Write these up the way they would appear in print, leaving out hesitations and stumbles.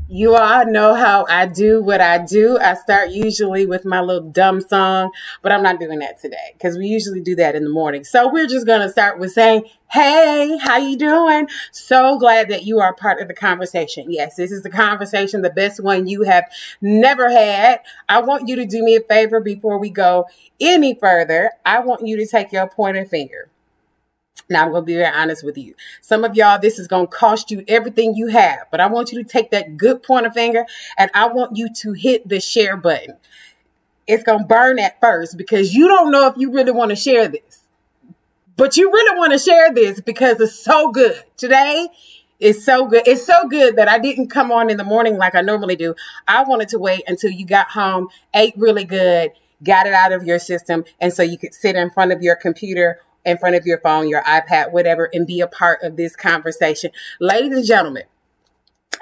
You all know how I do what I do. I start usually with my little dumb song, but I'm not doing that today because we usually do that in the morning. So we're just going to start with saying, hey, how you doing? So glad that you are part of the conversation. Yes, this is the conversation, the best one you have never had. I want you to do me a favor before we go any further. I want you to take your pointer finger. Now, I'm going to be very honest with you. Some of y'all, this is going to cost you everything you have. But I want you to take that good pointer finger and I want you to hit the share button. It's going to burn at first because you don't know if you really want to share this. But you really want to share this because it's so good. Today is so good. It's so good that I didn't come on in the morning like I normally do. I wanted to wait until you got home, ate really good, got it out of your system. And so you could sit in front of your computer, in front of your phone, your iPad, whatever, and be a part of this conversation. Ladies and gentlemen,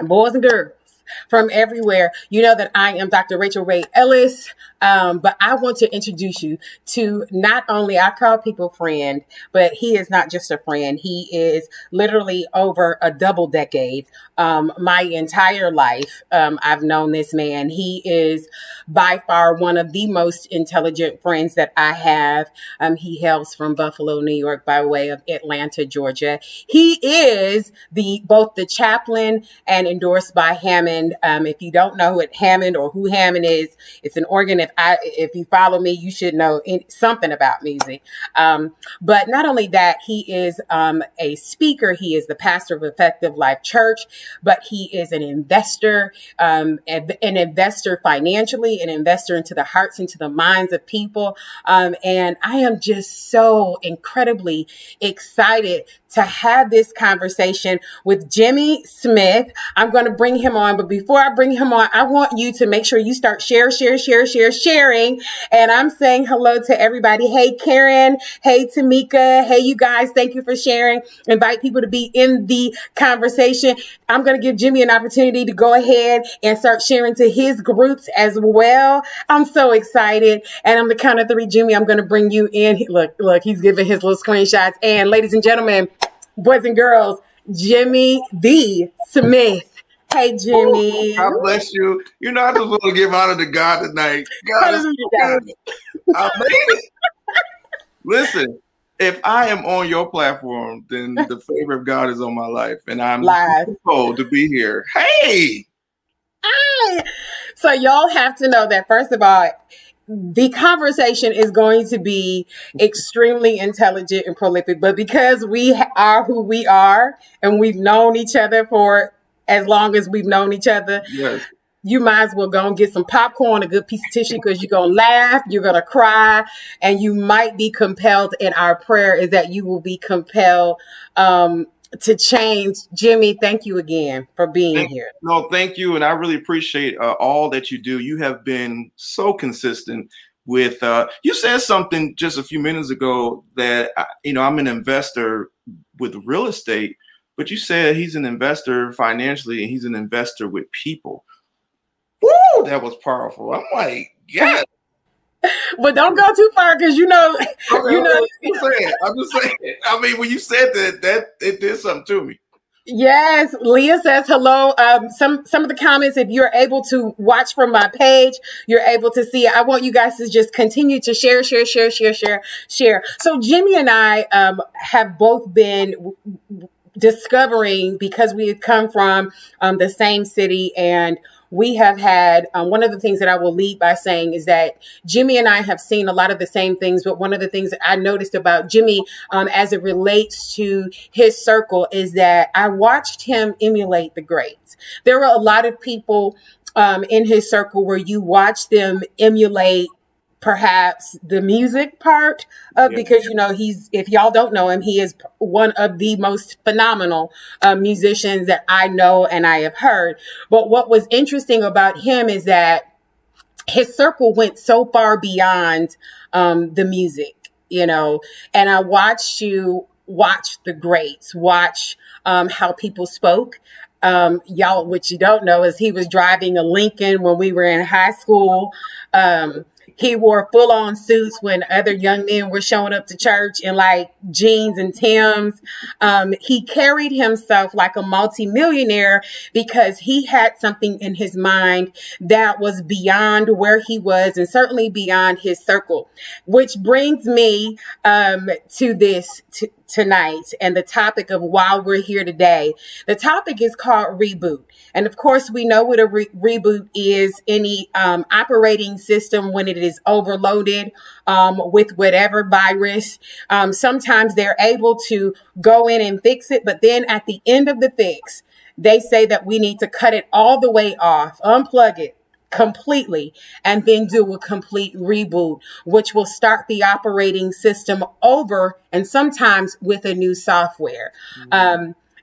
boys and girls from everywhere, you know that I am Dr. Rachel Ray Ellis, but I want to introduce you to not only, I call people friend, but he is not just a friend. He is literally over a double decade. My entire life, I've known this man. He is by far one of the most intelligent friends that I have. He hails from Buffalo, New York, by way of Atlanta, Georgia. He is both the chaplain and endorsed by Hammond. If you don't know what Hammond or who Hammond is, it's an organ. If you follow me, you should know something about music. But not only that, he is a speaker. He is the pastor of Effective Life Church, but he is an investor, an investor financially, an investor into the hearts, into the minds of people. And I am just so incredibly excited to have this conversation with Jimmie Smith. I'm going to bring him on, but before I bring him on, I want you to make sure you start sharing. And I'm saying hello to everybody. Hey, Karen. Hey, Tamika. Hey, you guys. Thank you for sharing. Invite people to be in the conversation. I'm going to give Jimmie an opportunity to go ahead and start sharing to his groups as well. I'm so excited. And on the count of three, Jimmie, I'm going to bring you in. Look, he's giving his little screenshots. And ladies and gentlemen, boys and girls, Jimmie D. Smith. Hey, Jimmie. God bless you. You know, I just want to give honor to God tonight. God is so good. I made it. Listen, if I am on your platform, then the favor of God is on my life, and I'm grateful to be here. Hey! So y'all have to know that, first of all, the conversation is going to be extremely intelligent and prolific, but because we are who we are and we've known each other for as long as we've known each other, yes, you might as well go and get some popcorn, a good piece of tissue, because you're going to laugh, you're going to cry, and you might be compelled. And our prayer is that you will be compelled to change. Jimmie, thank you again for being here. No, thank you. And I really appreciate all that you do. You have been so consistent with, you said something just a few minutes ago that, I'm an investor with real estate, but you said he's an investor financially and he's an investor with people. Woo, that was powerful. I'm like, yeah. But don't go too far because Okay, I'm just saying. I mean, when you said that it did something to me. Yes, Leah says hello. Some of the comments, if you're able to watch from my page, you're able to see it. I want you guys to just continue to share. So Jimmie and I have both been discovering, because we have come from the same city, and we have had one of the things that I will lead by saying is that Jimmie and I have seen a lot of the same things. But one of the things that I noticed about Jimmie as it relates to his circle is that I watched him emulate the greats. There were a lot of people in his circle where you watch them emulate perhaps the music part of, because, if y'all don't know him, he is one of the most phenomenal musicians that I know and I have heard. But what was interesting about him is that his circle went so far beyond the music, and I watched you watch the greats, watch how people spoke. Y'all, what you don't know is he was driving a Lincoln when we were in high school. He wore full on suits when other young men were showing up to church in like jeans and Timbs. He carried himself like a multimillionaire because he had something in his mind that was beyond where he was and certainly beyond his circle, which brings me to this tonight and the topic of why we're here today. The topic is called Reboot. And of course, we know what a reboot is: any operating system when it is overloaded with whatever virus. Sometimes they're able to go in and fix it, but then at the end of the fix, they say that we need to cut it all the way off, unplug it completely, and then do a complete reboot, which will start the operating system over, and sometimes with a new software.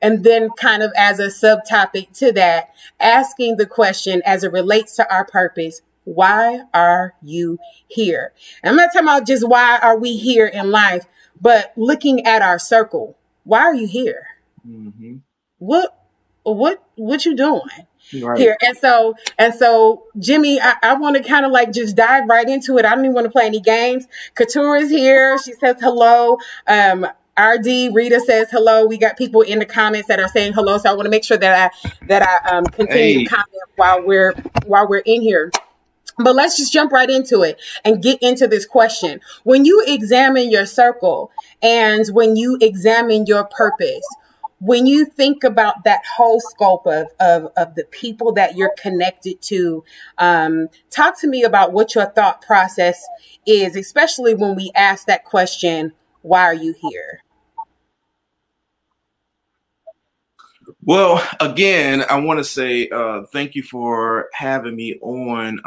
And then kind of as a subtopic to that, asking the question as it relates to our purpose: why are you here? And I'm not talking about just why are we here in life, but looking at our circle. Why are you here? Mm-hmm. What you doing Right. here? And so Jimmie, I want to kind of like just dive right into it. I don't even want to play any games. Couture is here. She says hello. RD Rita says hello. We got people in the comments that are saying hello, so I want to make sure that I continue to comment while we're in here. But let's just jump right into it and get into this question. When you examine your circle and when you examine your purpose, when you think about that whole scope of the people that you're connected to, talk to me about what your thought process is, especially when we ask that question: why are you here? Well, again, I want to say thank you for having me on.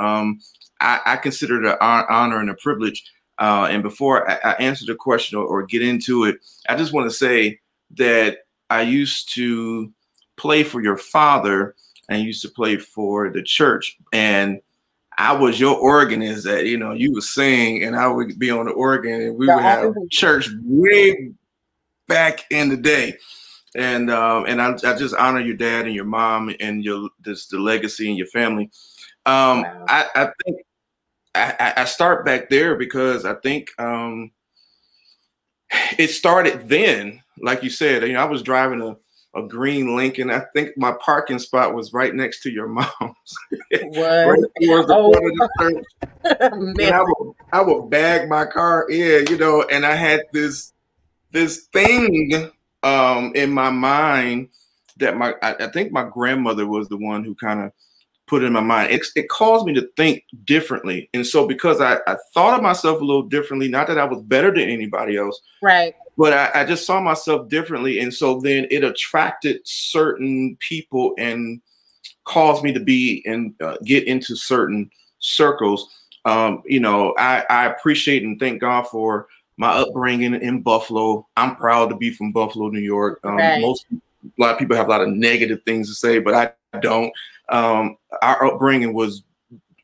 I consider it an honor and a privilege. And before I answer the question or get into it, I just want to say that I used to play for your father and used to play for the church. And I was your organist that, you would sing and I would be on the organ and we would have church way back in the day. And I just honor your dad and your mom and the legacy and your family. Wow. I think I start back there because I think it started then. Like you said, I was driving a green Lincoln. I think my parking spot was right next to your mom's. Was the front of the church. And I would bag my car in, and I had this thing in my mind that I think my grandmother was the one who kind of put it in my mind. It caused me to think differently. And so because I thought of myself a little differently, not that I was better than anybody else, right? But I just saw myself differently. And so then it attracted certain people and caused me to be and get into certain circles. I appreciate and thank God for my upbringing in Buffalo. I'm proud to be from Buffalo, New York. Right. A lot of people have a lot of negative things to say, but I don't. Our upbringing was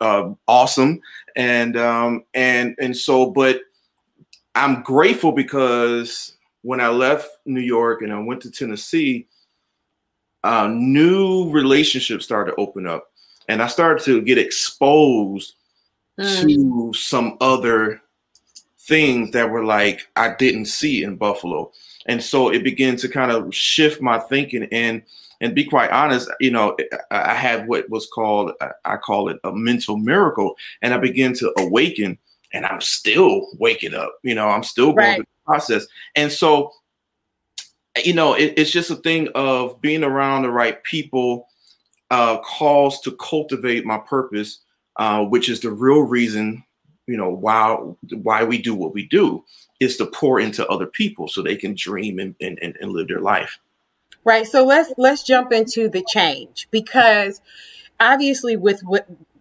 awesome, and so, but I'm grateful because when I left New York and I went to Tennessee, new relationships started to open up, and I started to get exposed to some other things that were like I didn't see in Buffalo. And so it began to kind of shift my thinking and be quite honest, I had what was called, I call it a mental miracle. And I began to awaken, and I'm still waking up, I'm still going through the process. And so, it's just a thing of being around the right people, calls to cultivate my purpose, which is the real reason, why we do what we do, is to pour into other people so they can dream and live their life. Right. So let's jump into the change, because obviously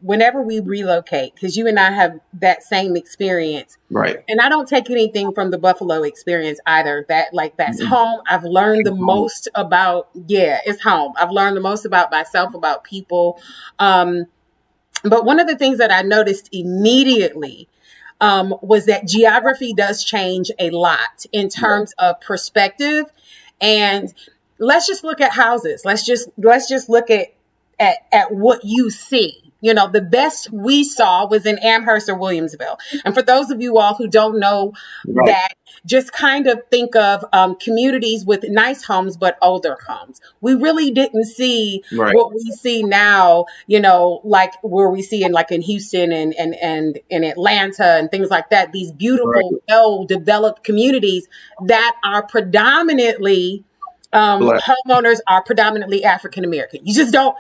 whenever we relocate, because you and I have that same experience. Right. And I don't take anything from the Buffalo experience either. That's home. I've learned the most about, it's home. I've learned the most about myself, about people. But one of the things that I noticed immediately was that geography does change a lot in terms of perspective. And let's just look at houses. Let's just look at what you see. You know, the best we saw was in Amherst or Williamsville. And for those of you all who don't know that, just kind of think of communities with nice homes, but older homes. We really didn't see what we see now, you know, like where we see in like in Houston and in Atlanta and things like that, these beautiful, well-developed communities that are predominantly homeowners are predominantly African American. You just don't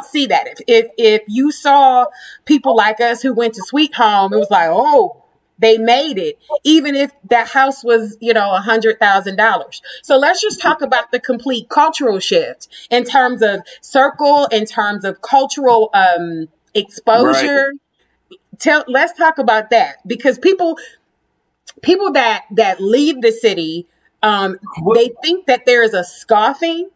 see that. If you saw people like us who went to Sweet Home, it was like, oh, they made it, even if that house was, you know, $100,000. So let's just talk about the complete cultural shift in terms of circle, in terms of cultural exposure. Let's talk about that, because people that leave the city, they think that there is a scoffing,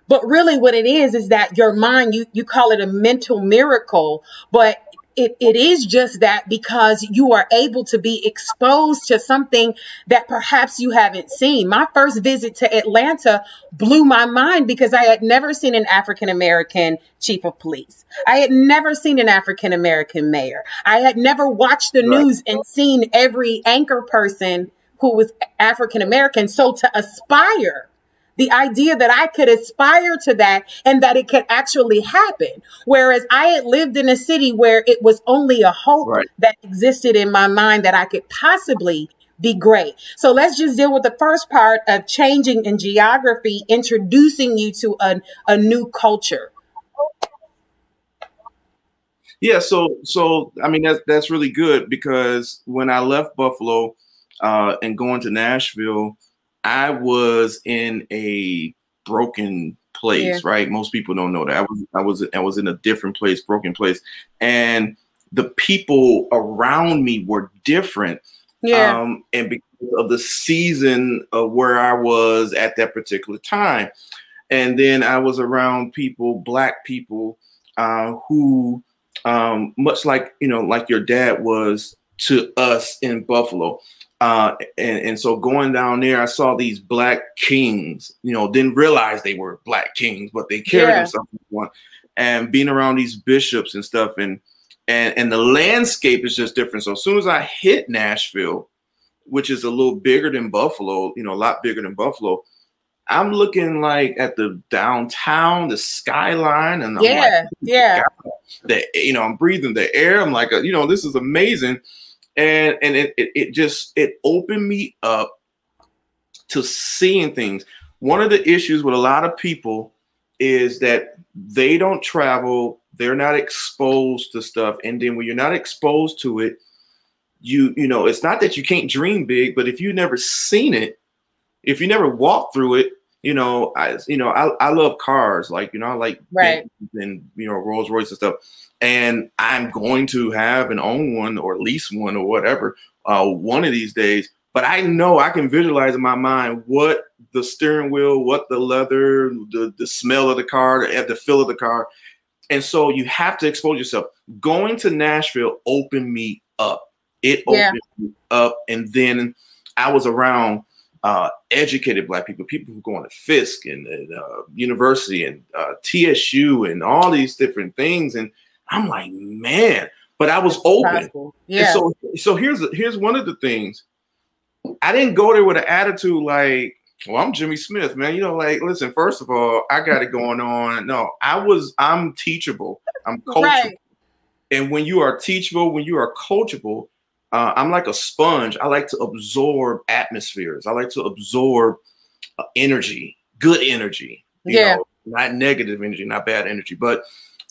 but really what it is that your mind, you call it a mental miracle, but it is just that, because you are able to be exposed to something that perhaps you haven't seen. My first visit to Atlanta blew my mind because I had never seen an African-American chief of police. I had never seen an African-American mayor. I had never watched the news and seen every anchor person who was African-American. So to aspire, the idea that I could aspire to that and that it could actually happen. Whereas I had lived in a city where it was only a hope that existed in my mind that I could possibly be great. So let's just deal with the first part of changing in geography, introducing you to a new culture. Yeah. So, I mean, that's really good, because when I left Buffalo and going to Nashville, I was in a broken place, right? Most people don't know that. I was in a different place, broken place. And the people around me were different. And because of the season of where I was at that particular time. And then I was around Black people who, much like, you know, like your dad was to us in Buffalo. And so going down there, I saw these Black kings, you know, didn't realize they were Black kings, but they carried themselves as one. And being around these bishops and stuff, and the landscape is just different. So as soon as I hit Nashville, which is a little bigger than Buffalo, you know, a lot bigger than Buffalo, I'm looking like at the downtown, the skyline, and I'm like, you know, I'm breathing the air. I'm like, you know, this is amazing. And it opened me up to seeing things. One of the issues with a lot of people is that they don't travel, they're not exposed to stuff. And then when you're not exposed to it, you know, it's not that you can't dream big, but if you've never seen it, if you never walked through it, you know, I love cars, like, you know, I like and, you know, Rolls Royce and stuff. And I'm going to have and own one or lease one or whatever one of these days. But I know I can visualize in my mind what the steering wheel, what the leather, the smell of the car, the feel of the car. And so you have to expose yourself. Going to Nashville opened me up. It opened me up. And then I was around educated Black people, people who go on to Fisk and university and TSU and all these different things. And I'm like, man, but I was open. And so here's one of the things. I didn't go there with an attitude like, well, I'm Jimmie Smith, man. You know, like, listen, first of all, I got it going on. No, I'm teachable. I'm coachable. And when you are teachable, when you are coachable, I'm like a sponge. I like to absorb atmospheres. I like to absorb energy, good energy, you know, not negative energy, not bad energy. But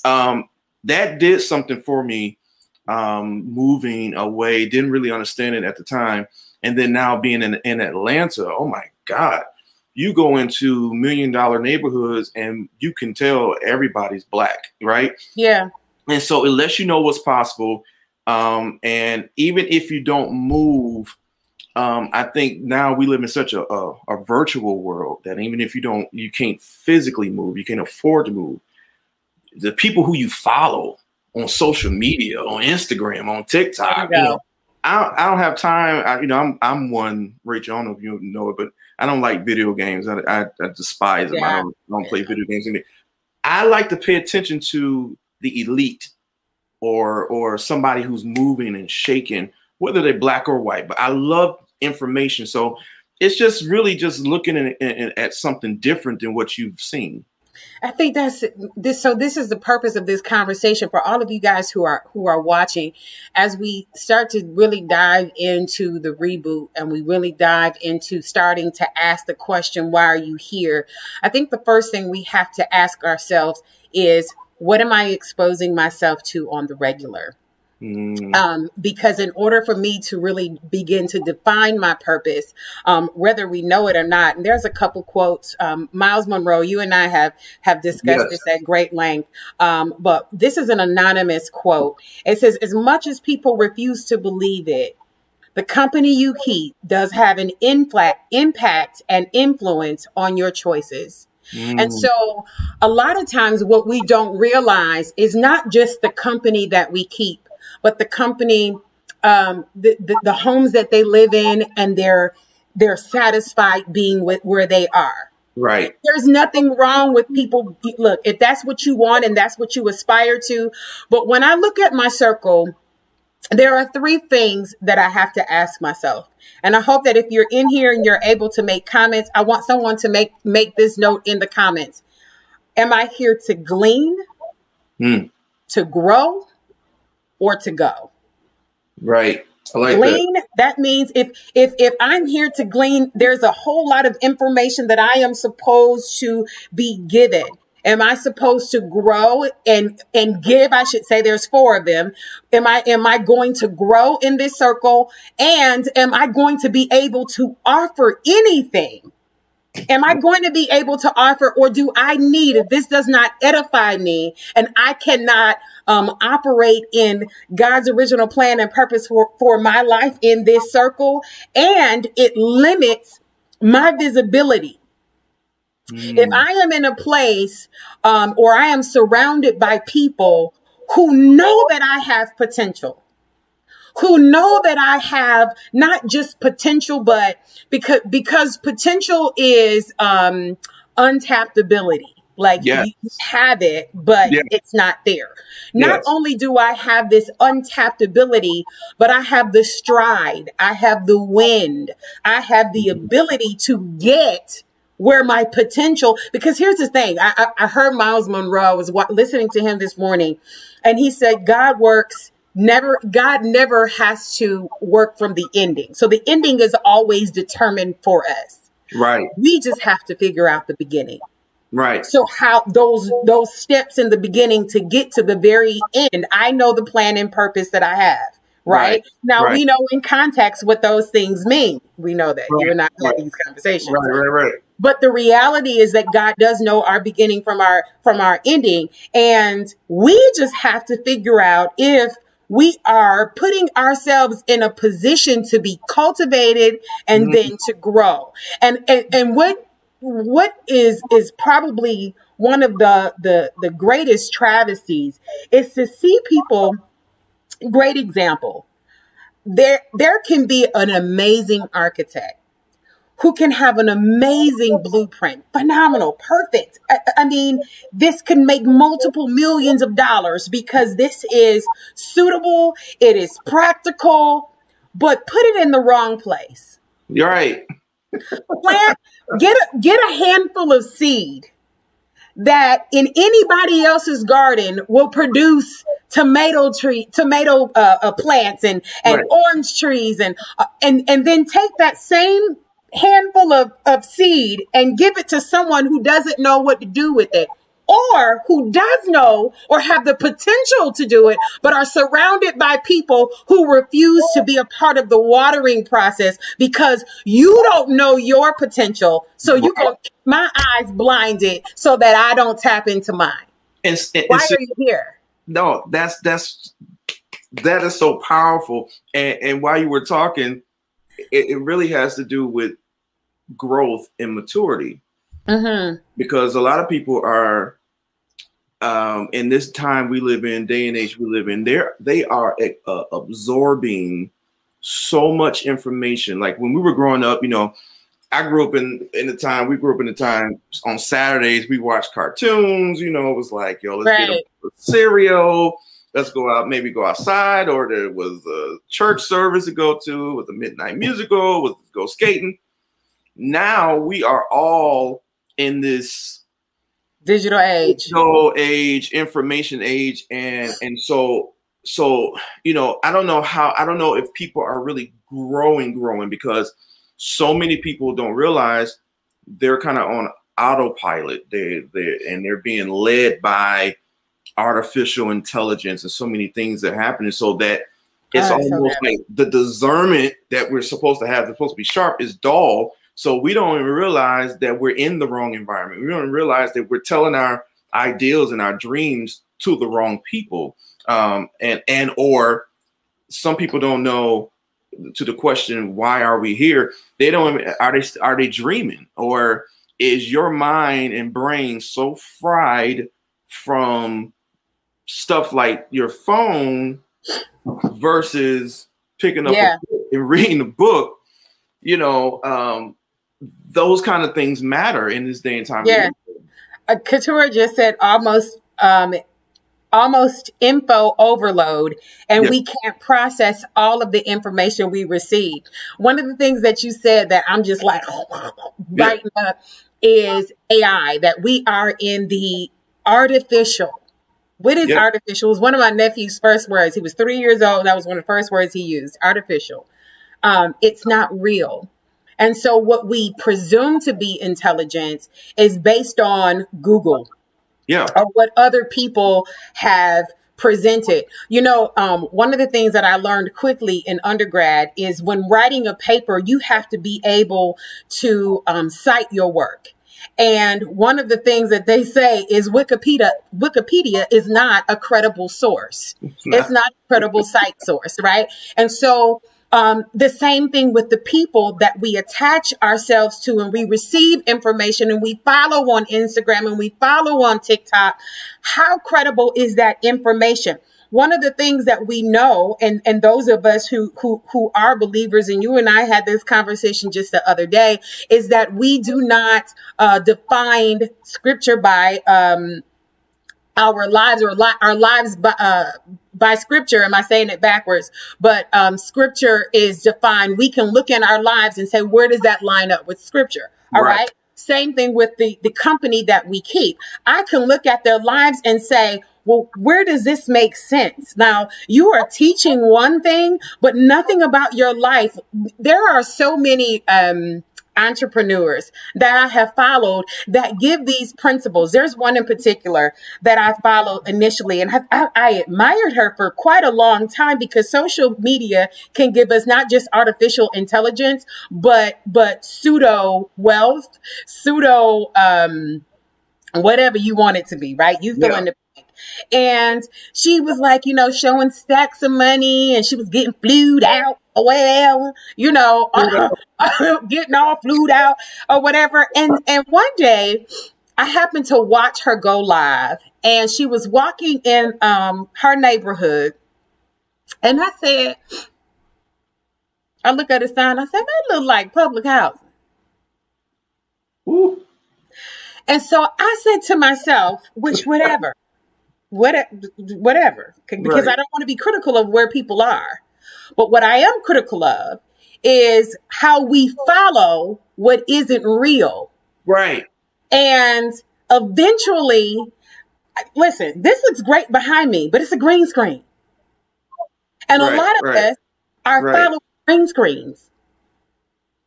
that did something for me, moving away. Didn't really understand it at the time. And then now being in Atlanta, oh my God, you go into $1 million neighborhoods and you can tell everybody's Black, right? Yeah. And so it lets you know what's possible. And even if you don't move, I think now we live in such a virtual world that even if you can't physically move, you can't afford to move. The people who you follow on social media, on Instagram, on TikTok, you know, I don't have time. You know, I'm one, Rachel, I don't know if you know it, but I don't like video games. I despise them. I don't play video games. I like to pay attention to the elite. or somebody who's moving and shaking, whether they're black or white. But I love information. So it's just really just looking at something different than what you've seen. I think that's this. So this is the purpose of this conversation for all of you guys who are watching, as we start to really dive into the reboot and we really dive into starting to ask the question, why are you here? I think the first thing we have to ask ourselves is, what am I exposing myself to on the regular? Because in order for me to really begin to define my purpose, whether we know it or not, and there's a couple quotes, Miles Monroe, you and I have discussed this at great length, but this is an anonymous quote. It says, as much as people refuse to believe it, the company you keep does have an impact and influence on your choices. And so a lot of times what we don't realize is not just the company that we keep, but the company, the homes that they live in, and they're satisfied being with where they are. Right. There's nothing wrong with people. Look, if that's what you want and that's what you aspire to. But when I look at my circle, there are three things that I have to ask myself. And I hope that if you're in here and you're able to make comments, I want someone to make this note in the comments. Am I here to glean, to grow, or to go? Right. I like glean, that means if I'm here to glean, there's a whole lot of information that I am supposed to be given. Am I supposed to grow and give? I should say there's four of them. Am I going to grow in this circle? And am I going to be able to offer anything? Am I going to be able to offer, or do I need, if this does not edify me and I cannot operate in God's original plan and purpose for my life in this circle, and it limits my visibility? If I am in a place or I am surrounded by people who know that I have potential, who know that I have not just potential, but because potential is untapped ability. Like you have it, but it's not there. Not only do I have this untapped ability, but I have the stride, I have the wind, I have the ability to get where my potential, because here's the thing. I heard Miles Monroe, I was listening to him this morning, and he said, God never has to work from the ending. So the ending is always determined for us. Right. We just have to figure out the beginning. Right. So how those steps in the beginning to get to the very end, I know the plan and purpose that I have. Right. Now, we know in context what those things mean. We know that you're not having these conversations. Right. But the reality is that God does know our beginning from our ending. And we just have to figure out if we are putting ourselves in a position to be cultivated and then to grow. And what is probably one of the greatest travesties is to see people. Great example. There can be an amazing architect who can have an amazing blueprint, phenomenal, perfect. I mean, this can make multiple millions of dollars because this is suitable, it is practical, but put it in the wrong place. You're right. Get a handful of seed that in anybody else's garden will produce tomato plants and orange trees and then take that same handful of seed and give it to someone who doesn't know what to do with it, or who does know or have the potential to do it, but are surrounded by people who refuse to be a part of the watering process because you don't know your potential. So you go, my eyes blinded so that I don't tap into mine. Why are you here? No, that is so powerful. And while you were talking, it really has to do with growth and maturity. Because a lot of people are, in this time we live in, day and age we live in, they are absorbing so much information. Like when we were growing up, I grew up in the time on Saturdays we watched cartoons. It was like, yo, let's get a cereal. let's go out, maybe go outside, or there was a church service to go to, was a midnight musical, was go skating. Now we are all in this digital age, information age, and so you know, I don't know if people are really growing because so many people don't realize they're kind of on autopilot. They're being led by artificial intelligence and so many things that happen, and so that it's almost like the discernment that we're supposed to have, that's supposed to be sharp, is dull. So we don't even realize that we're in the wrong environment. We don't realize that we're telling our ideals and our dreams to the wrong people. Or some people don't know, to the question, why are we here? They don't, are they dreaming? Or is your mind and brain so fried from stuff like your phone versus picking up a book and reading a book? You know, those kind of things matter in this day and time. Yeah. Katura just said almost info overload, and we can't process all of the information we receive. One of the things that you said that I'm just like biting up is AI, that we are in the artificial. What is artificial? It was one of my nephew's first words. He was 3 years old. That was one of the first words he used, artificial. It's not real. And so what we presume to be intelligence is based on Google. Or what other people have presented. You know, one of the things that I learned quickly in undergrad is when writing a paper, you have to be able to cite your work. And one of the things that they say is Wikipedia is not a credible source. It's not a credible site source, right? And so the same thing with the people that we attach ourselves to, and we receive information and we follow on Instagram and we follow on TikTok. How credible is that information? One of the things that we know, and those of us who are believers, and you and I had this conversation just the other day, is that we do not define scripture by our lives, or our lives by scripture. Am I saying it backwards? But scripture is defined. We can look in our lives and say, where does that line up with scripture? All right. Same thing with the company that we keep. I can look at their lives and say, well, where does this make sense? Now, you are teaching one thing, but nothing about your life. There are so many entrepreneurs that I have followed that give these principles. There's one in particular that I followed initially, and I admired her for quite a long time, because social media can give us not just artificial intelligence, but pseudo wealth, pseudo whatever you want it to be, right? You fill in the blank. And she was like, you know, showing stacks of money, and she was getting flued out. Well, you know, getting all flued out or whatever. And one day I happened to watch her go live, and she was walking in her neighborhood. And I said, I look at the sign, I said, that look like public housing. Ooh. And so I said to myself, whatever, because I don't want to be critical of where people are. But what I am critical of is how we follow what isn't real. Right. And eventually, listen, this looks great behind me, but it's a green screen. And a lot of us are following green screens.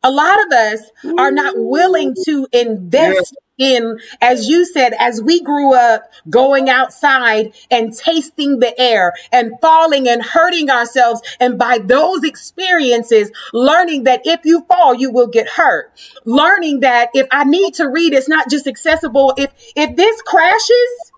A lot of us are not willing to invest in, as you said, as we grew up going outside and tasting the air and falling and hurting ourselves. And by those experiences, learning that if you fall, you will get hurt. Learning that if I need to read, it's not just accessible. If this crashes,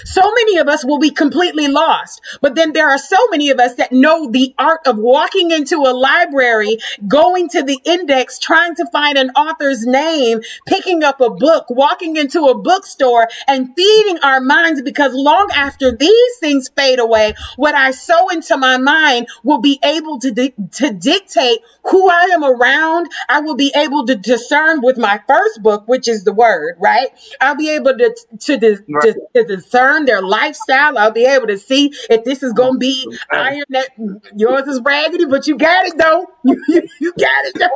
so many of us will be completely lost. But then there are so many of us that know the art of walking into a library, going to the index, trying to find an author's name, picking up a book, walking into a bookstore, and feeding our minds, because long after these things fade away, what I sow into my mind will be able to dictate who I am around. I will be able to discern with my first book, which is the Word, right? I'll be able to Right. to discern their lifestyle. I'll be able to see if this is going to be iron that yours is raggedy, but you got it though. You got it though.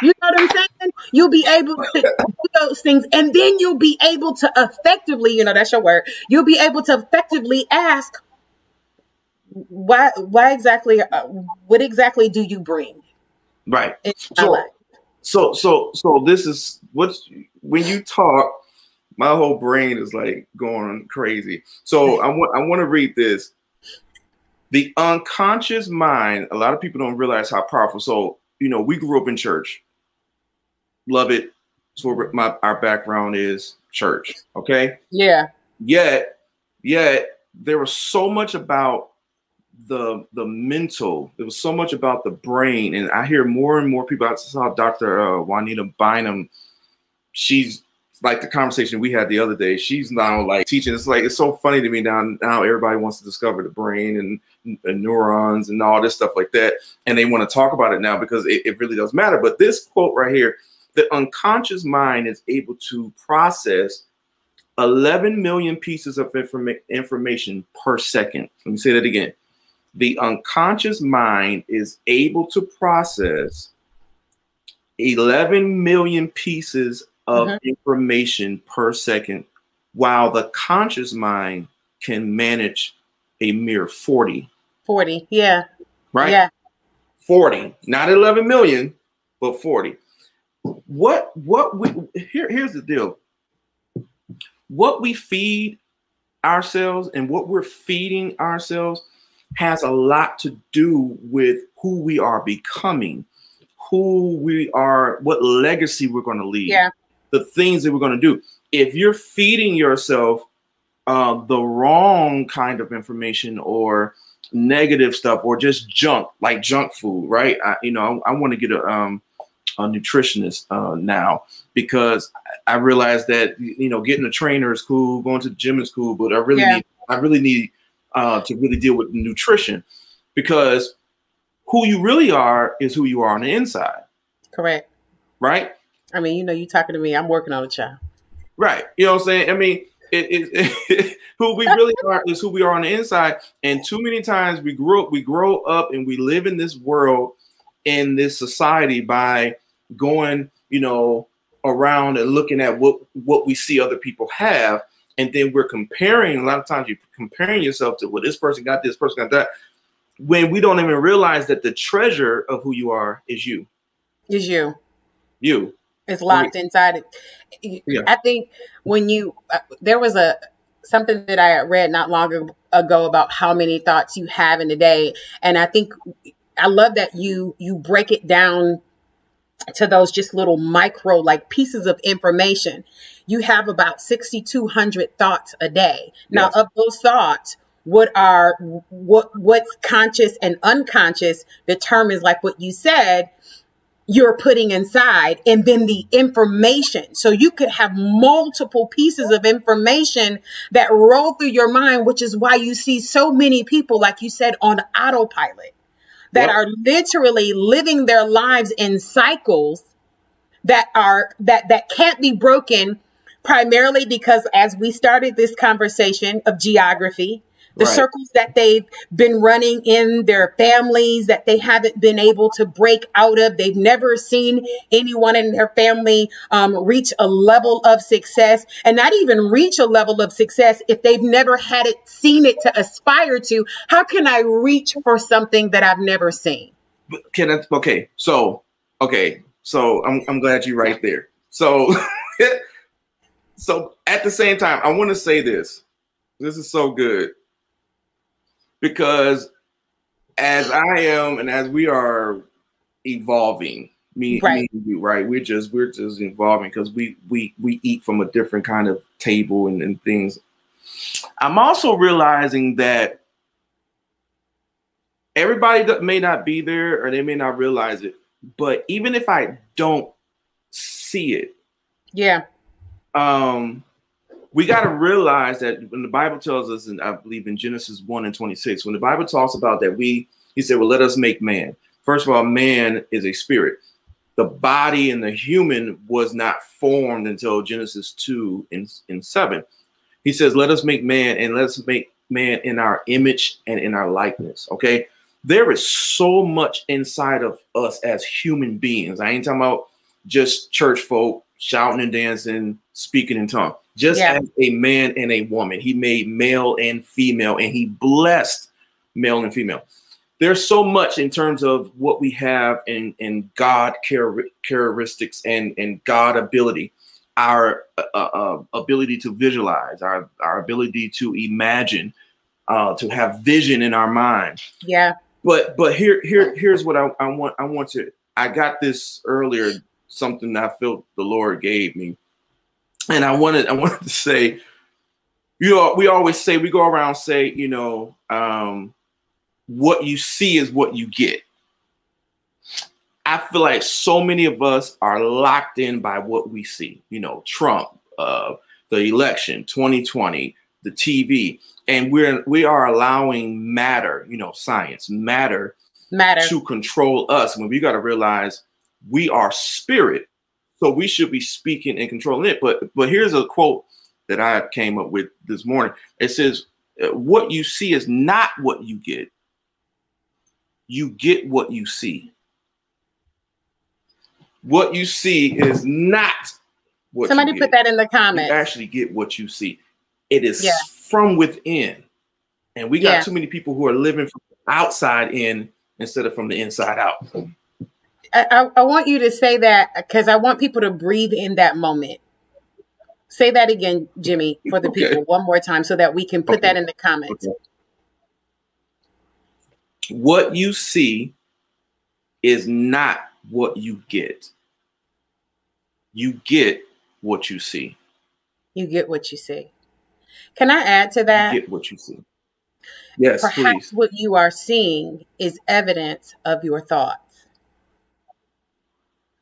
You know what I'm saying? You'll be able to do those things, and then you'll be able to effectively, you know, that's your word. You'll be able to effectively ask, why exactly, what exactly do you bring? Right. So this is what's when you talk, my whole brain is like going crazy. So I want to read this. The unconscious mind. A lot of people don't realize how powerful. So, you know, we grew up in church. Love it. So our background is church. Okay. Yeah. Yet there was so much about the mental. There was so much about the brain, and I hear more and more people. I saw Dr. Juanita Bynum. She's like the conversation we had the other day. She's now like teaching. It's like it's so funny to me now. Everybody wants to discover the brain and neurons and all this stuff like that, and they want to talk about it now because it really does matter. But this quote right here: the unconscious mind is able to process 11 million pieces of information per second. Let me say that again. The unconscious mind is able to process 11 million pieces of information per second, while the conscious mind can manage a mere 40. 40, yeah. Right? Yeah. 40, not 11 million, but 40. Here's the deal. What we feed ourselves and what we're feeding ourselves has a lot to do with who we are becoming, who we are, what legacy we're going to leave, the things that we're going to do. If you're feeding yourself the wrong kind of information or negative stuff or just junk, like junk food, right? I want to get a nutritionist now because I realized that, you know, getting a trainer is cool, going to the gym is cool, but I really need to really deal with nutrition, because who you really are is who you are on the inside. Correct. Right. I mean, you know, you talking to me, I'm working on a child. Right. You know what I'm saying? I mean, who we really are is who we are on the inside. And too many times we grow up and we live in this world, in this society, by going, you know, around and looking at what we see other people have. And then we're comparing. A lot of times you're comparing yourself to, well, this person got this, person got that, when we don't even realize that the treasure of who you are is you. Is you. You. It's locked inside it. Yeah. I think when you, there was something that I read not long ago about how many thoughts you have in a day. And I think I love that you break it down to those just little micro, like pieces of information. You have about 6,200 thoughts a day. Now, of those thoughts, what's conscious and unconscious determines, like what you said, you're putting inside, and then the information. So you could have multiple pieces of information that roll through your mind, which is why you see so many people, like you said, on autopilot, that are literally living their lives in cycles that can't be broken, primarily because, as we started this conversation, of geography, the circles that they've been running in their families that they haven't been able to break out of. They've never seen anyone in their family reach a level of success, and not even reach a level of success if they've never seen it to aspire to. How can I reach for something that I've never seen? So I'm glad you're right there. So so at the same time, I want to say this. This is so good. Because as I am and as we are evolving, me and you, right? We're just evolving because we eat from a different kind of table and things. I'm also realizing that everybody may not be there or they may not realize it, but even if I don't see it, we got to realize that when the Bible tells us, and I believe in Genesis 1:26, when the Bible talks about that, he said, well, let us make man. First of all, man is a spirit. the body and the human was not formed until Genesis 2 and 7. He says, let us make man, and let's make man in our image and in our likeness. Okay. There is so much inside of us as human beings. I ain't talking about just church folk shouting and dancing, speaking in tongues. Just as a man and a woman, he made male and female, and he blessed male and female. There's so much in terms of what we have in God characteristics and God ability, our ability to visualize, our ability to imagine, to have vision in our mind. Yeah. But here's what I want to. I got this earlier, something that I felt the Lord gave me, and I wanted to say, we always say, we go around say, what you see is what you get. I feel like so many of us are locked in by what we see. Trump, the election, 2020, the TV, and we are allowing matter, science, matter to control us. When we got to realize we are spirit, so we should be speaking and controlling it. But here's a quote that I came up with this morning. It says, "What you see is not what you get. You get what you see. What you see is not what Somebody you get. Put that in the comments. You actually get what you see. It is from within. And we got too many people who are living from the outside in instead of from the inside out." I want you to say that because I want people to breathe in that moment. Say that again, Jimmie, for the people one more time so that we can put that in the comments. Okay. What you see is not what you get. You get what you see. You get what you see. Can I add to that? You get what you see. Yes, Perhaps please. what you are seeing is evidence of your thoughts,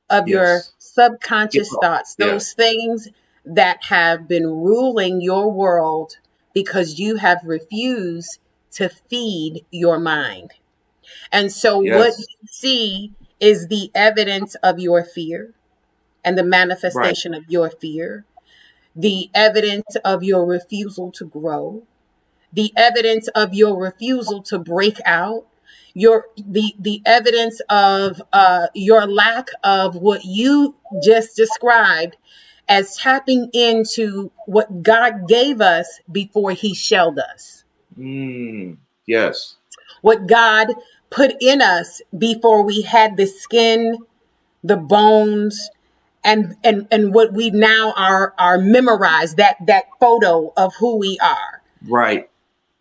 of your subconscious thoughts, those things that have been ruling your world because you have refused to feed your mind. And so what you see is the evidence of your fear and the manifestation of your fear, the evidence of your refusal to grow, the evidence of your refusal to break out, the evidence of your lack of what you just described as tapping into what God gave us before he shelled us. Yes. What God put in us before we had the skin, the bones, and what we now are memorized, that photo of who we are. Right.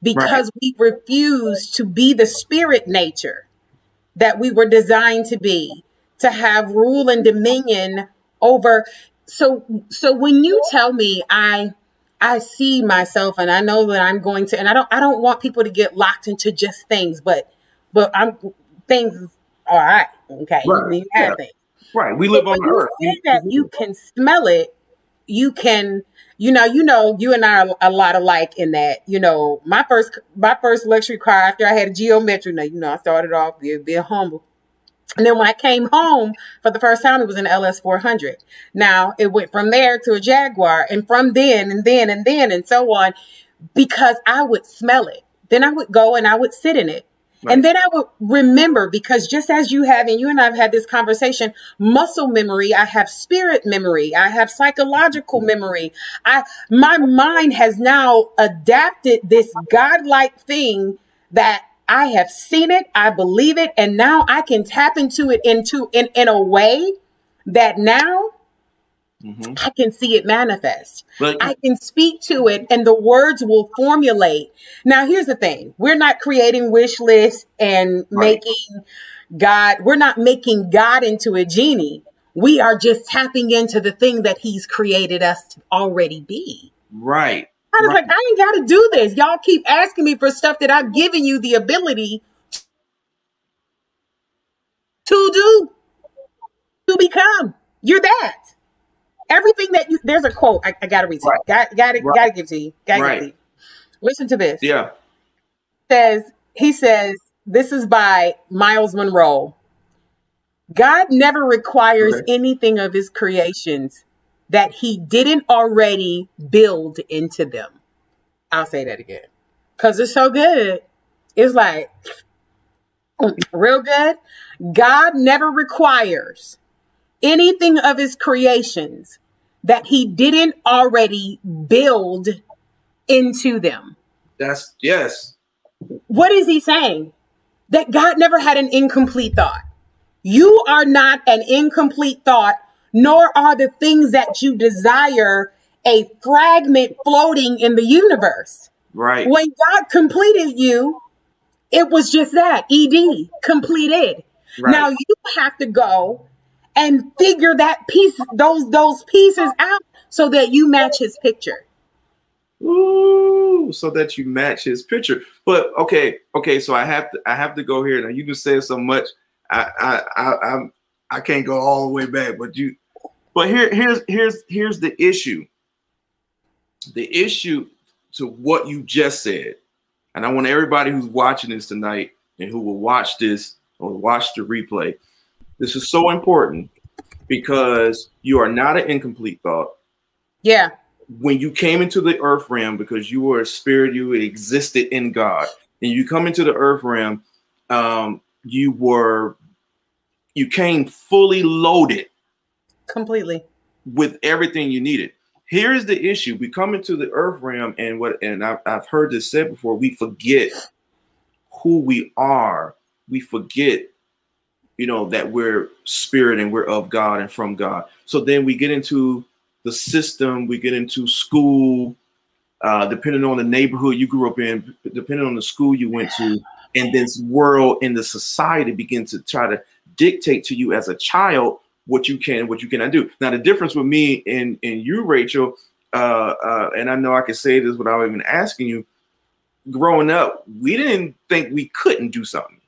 Because we refuse to be the spirit nature that we were designed to be, to have rule and dominion over. So when you tell me I see myself and I know that I'm going to, and I don't want people to get locked into just things, but things all right. Okay. You have things. Right. We live on the earth. You say that you can smell it. You can, you and I are a lot alike in that, my first luxury car after I had a Geometry. Now, I started off being humble. And then when I came home for the first time, it was an LS 400. Now it went from there to a Jaguar, and from then and so on, because I would smell it. Then I would go and I would sit in it. And then I would remember, because just as you have, and you and I have had this conversation, muscle memory, I have spirit memory, I have psychological memory. My mind has now adapted this godlike thing that I have seen it, I believe it, and now I can tap into it in a way that now I can see it manifest. I can speak to it and the words will formulate. Now, here's the thing. We're not creating wish lists and making God, we're not making God into a genie. We are just tapping into the thing that he's created us to already be. Right. I was like, I ain't got to do this. Y'all keep asking me for stuff that I've given you the ability to do, to become. You're that. Everything that there's a quote I gotta read to you. Gotta give to you. Gotta give to you. Listen to this. Yeah. He says, this is by Miles Monroe. God never requires Okay. anything of his creations that he didn't already build into them. I'll say that again because it's so good. It's like real good. God never requires anything of his creations that he didn't already build into them. That's yes. What is he saying? That God never had an incomplete thought. You are not an incomplete thought, nor are the things that you desire a fragment floating in the universe. Right. When God completed you, it was just that, ED, completed. Right. Now you have to go and figure that piece, those pieces out so that you match his picture. Ooh, so that you match his picture. But okay, so I have to go here. Now you just said so much. I can't go all the way back, but here's the issue. The issue to what you just said, and I want everybody who's watching this tonight and who will watch this or watch the replay. This is so important because you are not an incomplete thought. Yeah. When you came into the earth realm, because you were a spirit, you existed in God, and you come into the earth realm, you came fully loaded, completely, with everything you needed. Here's the issue: we come into the earth realm, and I've heard this said before. We forget who we are. We forget, that we're spirit and we're of God and from God. So then we get into the system, we get into school, depending on the neighborhood you grew up in, depending on the school you went to, and this world and the society begin to try to dictate to you as a child what you can and what you cannot do. Now, the difference with me and you, Rachel, and I know I can say this without even asking you, growing up, we didn't think we couldn't do something.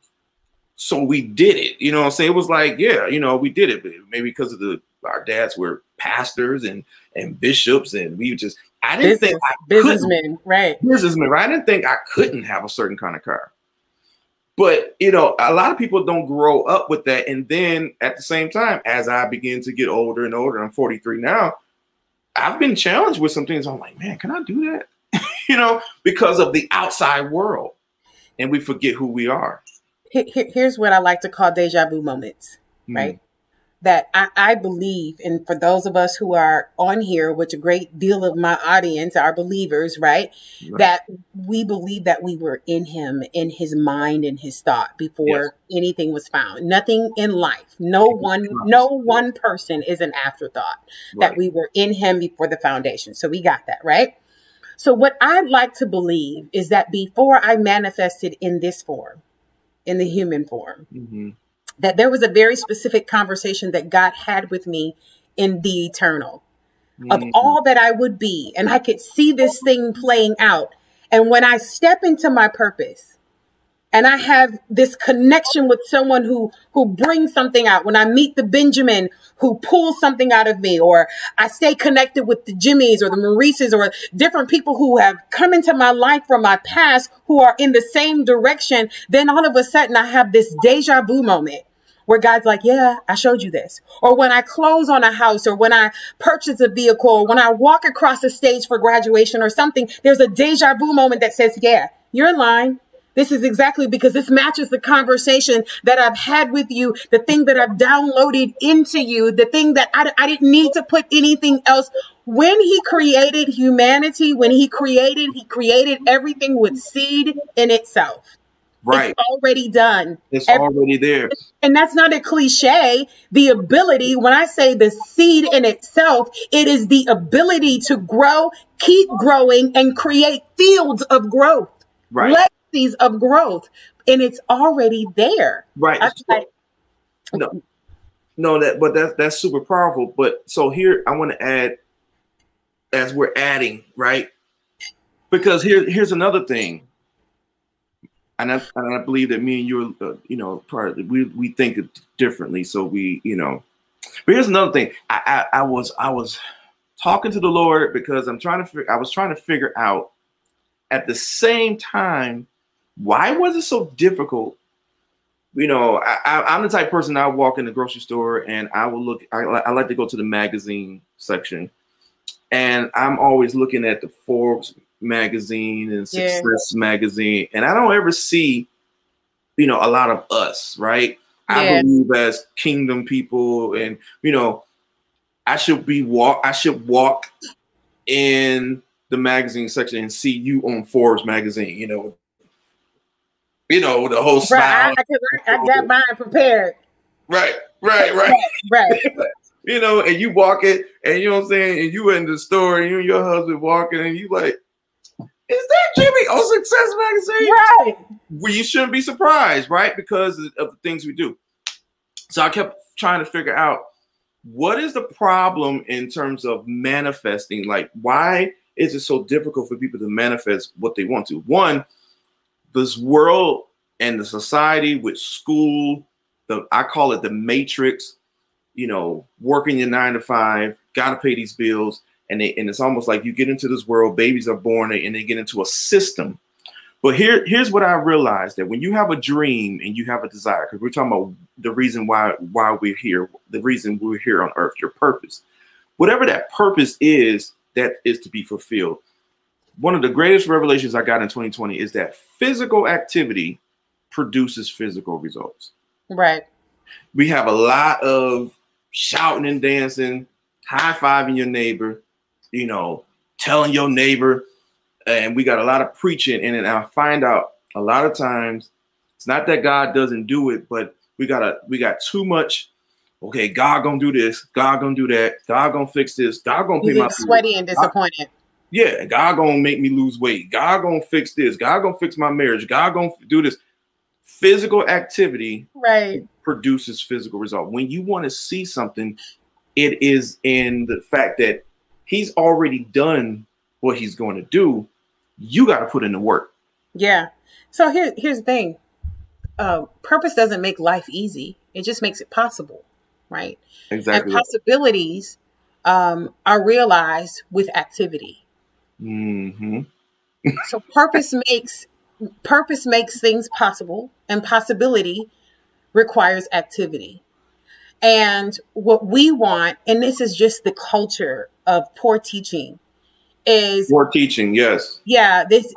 So we did it. You know what I'm saying? It was like, yeah, we did it. Maybe because of our dads were pastors and bishops, and we just, I didn't think I businessmen, right? Businessmen, right? I didn't think I couldn't have a certain kind of car. But, a lot of people don't grow up with that. And then at the same time, as I begin to get older and older, I'm 43 now, I've been challenged with some things. I'm like, man, can I do that? Because of the outside world. And we forget who we are. Here's what I like to call deja vu moments, right? That I believe, and for those of us who are on here, which a great deal of my audience are believers, right? That we believe that we were in him, in his mind, in his thought before anything was found. Nothing in life, no one person is an afterthought. That we were in him before the foundation. So we got that, right? So what I'd like to believe is that before I manifested in this form, in the human form, that there was a very specific conversation that God had with me in the eternal of all that I would be. And I could see this thing playing out. And when I step into my purpose and I have this connection with someone who brings something out, when I meet the Benjamin who pulls something out of me, or I stay connected with the Jimmies or the Maurices or different people who have come into my life from my past who are in the same direction, then all of a sudden I have this deja vu moment where God's like, yeah, I showed you this. Or when I close on a house, or when I purchase a vehicle, or when I walk across the stage for graduation or something, there's a deja vu moment that says, yeah, you're in line. This is exactly because this matches the conversation that I've had with you, the thing that I've downloaded into you, the thing that I didn't need to put anything else. When he created humanity, when he created everything with seed in itself. Right. It's already done. It's already there. And that's not a cliche. The ability, when I say the seed in itself, it is the ability to grow, keep growing, and create fields of growth. Right. Legacies of growth. And it's already there. Right. That's super powerful. But so here I want to add, as we're adding, right? Because here's another thing. And I believe that me and you, we think differently. So but here's another thing. I was talking to the Lord because I was trying to figure out at the same time, why was it so difficult I'm the type of person, I walk in the grocery store and I will look, I like to go to the magazine section, and I'm always looking at the Forbes magazine and Success magazine, and I don't ever see, a lot of us, right? I believe as kingdom people, and I should walk in the magazine section and see you on Forbes magazine, the whole smile. I got mine prepared. Right. And you walk it, and you know what I'm saying, and you in the store, and you and your husband walking, and you like, is that Jimmie on Success magazine? Right. Well, you shouldn't be surprised, right? Because of the things we do. So I kept trying to figure out, what is the problem in terms of manifesting? Like, why is it so difficult for people to manifest what they want to? One, this world and the society with school, I call it the matrix, working your 9 to 5, got to pay these bills. And it's almost like you get into this world, babies are born, and they get into a system. But here's what I realized, that when you have a dream and you have a desire, because we're talking about the reason why we're here, the reason we're here on earth, your purpose, whatever that purpose is, that is to be fulfilled. One of the greatest revelations I got in 2020 is that physical activity produces physical results. Right. We have a lot of shouting and dancing, high-fiving your neighbor, telling your neighbor, and we got a lot of preaching. And I find out a lot of times it's not that God doesn't do it, but we got too much. Okay, God gonna do this, God gonna do that, God gonna fix this, God gonna pay my sweaty and disappointed. God gonna make me lose weight, God gonna fix this, God gonna fix my marriage, God gonna do this. Physical activity produces physical result. When you want to see something, it is in the fact that he's already done what he's going to do. You got to put in the work. Yeah. So here's the thing. Purpose doesn't make life easy. It just makes it possible. Right. Exactly. And possibilities are realized with activity. Mm-hmm. So purpose makes things possible, and possibility requires activity. And what we want, and this is just the culture of poor teaching, is poor teaching. Yes. Yeah. It's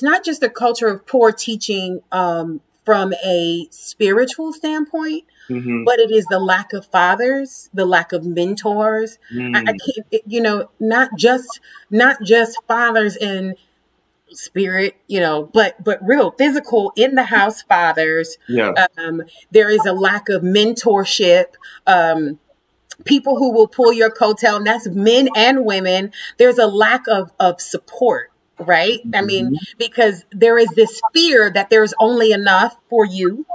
not just a culture of poor teaching from a spiritual standpoint, but it is the lack of fathers, the lack of mentors. I can't, not just fathers in spirit, but real physical in the house fathers. Yeah. There is a lack of mentorship. People who will pull your coattail, and that's men and women. There's a lack of support, right? I mean, because there is this fear that there's only enough for you.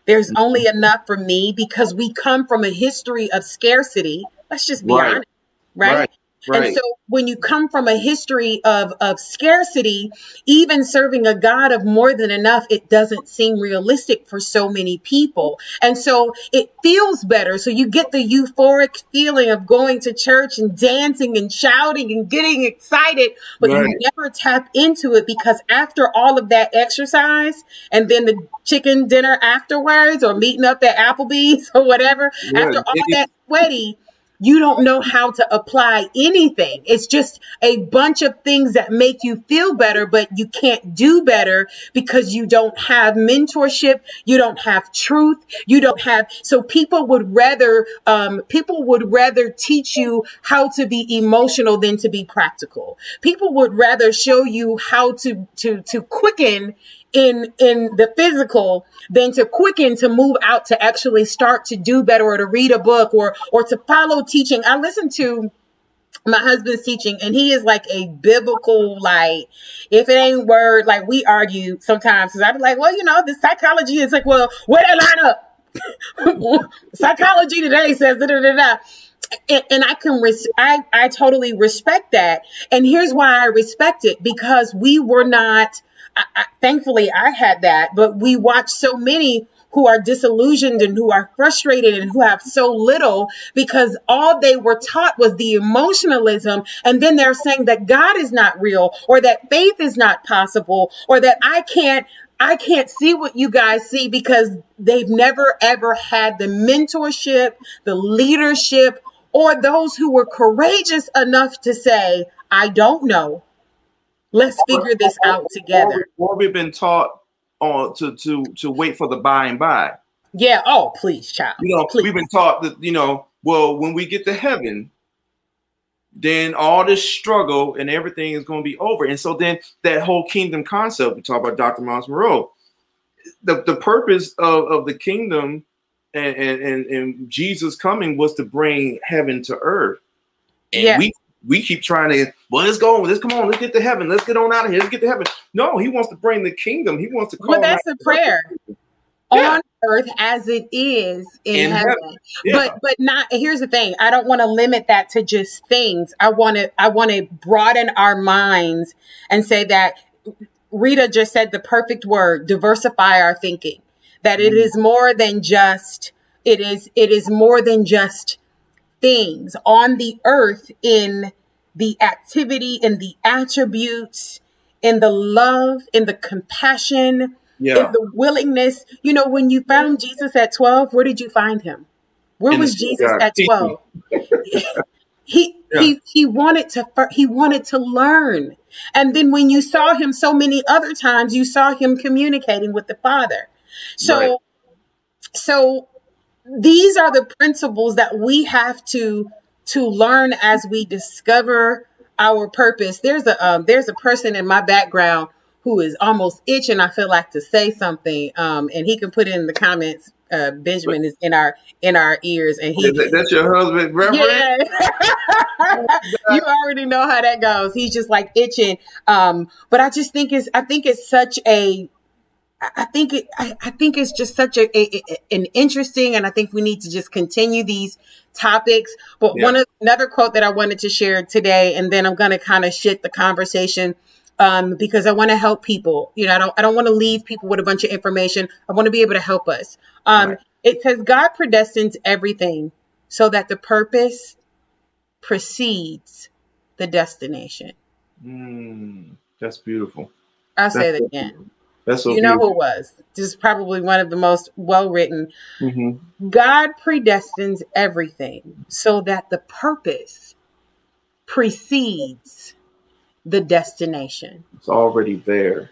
There's only enough for me, because we come from a history of scarcity. Let's just be honest, right? And so when you come from a history of scarcity, even serving a God of more than enough, it doesn't seem realistic for so many people. And so it feels better. So you get the euphoric feeling of going to church and dancing and shouting and getting excited, but you never tap into it, because after all of that exercise and then the chicken dinner afterwards, or meeting up at Applebee's or whatever, after all that sweaty, you don't know how to apply anything. It's just a bunch of things that make you feel better, but you can't do better because you don't have mentorship. You don't have truth. You don't have. So people would rather teach you how to be emotional than to be practical. People would rather show you how to quicken in the physical than to quicken to move out to actually start to do better, or to read a book, or to follow teaching. I listen to my husband's teaching, and he is like a biblical, like, if it ain't word, like we argue sometimes, because I'd be like, well, the psychology is like, well, where that line up? Psychology today says da da da da. And I totally respect that. And here's why I respect it, because we were not, thankfully I had that, but we watch so many who are disillusioned and who are frustrated and who have so little, because all they were taught was the emotionalism. And then they're saying that God is not real, or that faith is not possible, or that I can't I can't see what you guys see because they've never ever had the mentorship, the leadership, or those who were courageous enough to say, I don't know. Let's figure this out together. Or we've been taught to wait for the by and by. Yeah. Oh, please, child. You know, Please. we've been taught that, you know, well, when we get to heaven, then all this struggle and everything is going to be over. And so then that whole kingdom concept, we talk about Dr. Miles Monroe, the purpose of the kingdom and Jesus coming was to bring heaven to earth. And we keep trying to, well, come on, let's get to heaven. Let's get on out of here. Let's get to heaven. No, he wants to bring the kingdom. He wants to call. But that's a prayer. On earth as it is in heaven. Yeah. But not, here's the thing. I don't want to limit that to just things. I want to broaden our minds and say that Rita just said the perfect word, diversify our thinking, that it is more than just, it is more than just things on the earth, in the activity, in the attributes, in the love, in the compassion, in the willingness. You know, when you found Jesus at 12, where did you find him? Where was Jesus at 12? He wanted to learn. And then when you saw him so many other times, you saw him communicating with the Father. So these are the principles that we have to learn as we discover our purpose. There's a person in my background who is almost itching, I feel like, to say something. And he can put it in the comments. Benjamin is in our ears, and that's your husband, Reverend? Yeah. You already know how that goes. He's just like itching. But I just think it's such a, I think it's just such an interesting, and I think we need to just continue these topics. But another quote that I wanted to share today, and then I'm going to kind of shift the conversation, because I want to help people. You know, I don't want to leave people with a bunch of information. I want to be able to help us. It says, God predestines everything so that the purpose precedes the destination. That's beautiful. I'll say it again. That's so you know who it was. This is probably one of the most well-written. God predestines everything so that the purpose precedes the destination. It's already there.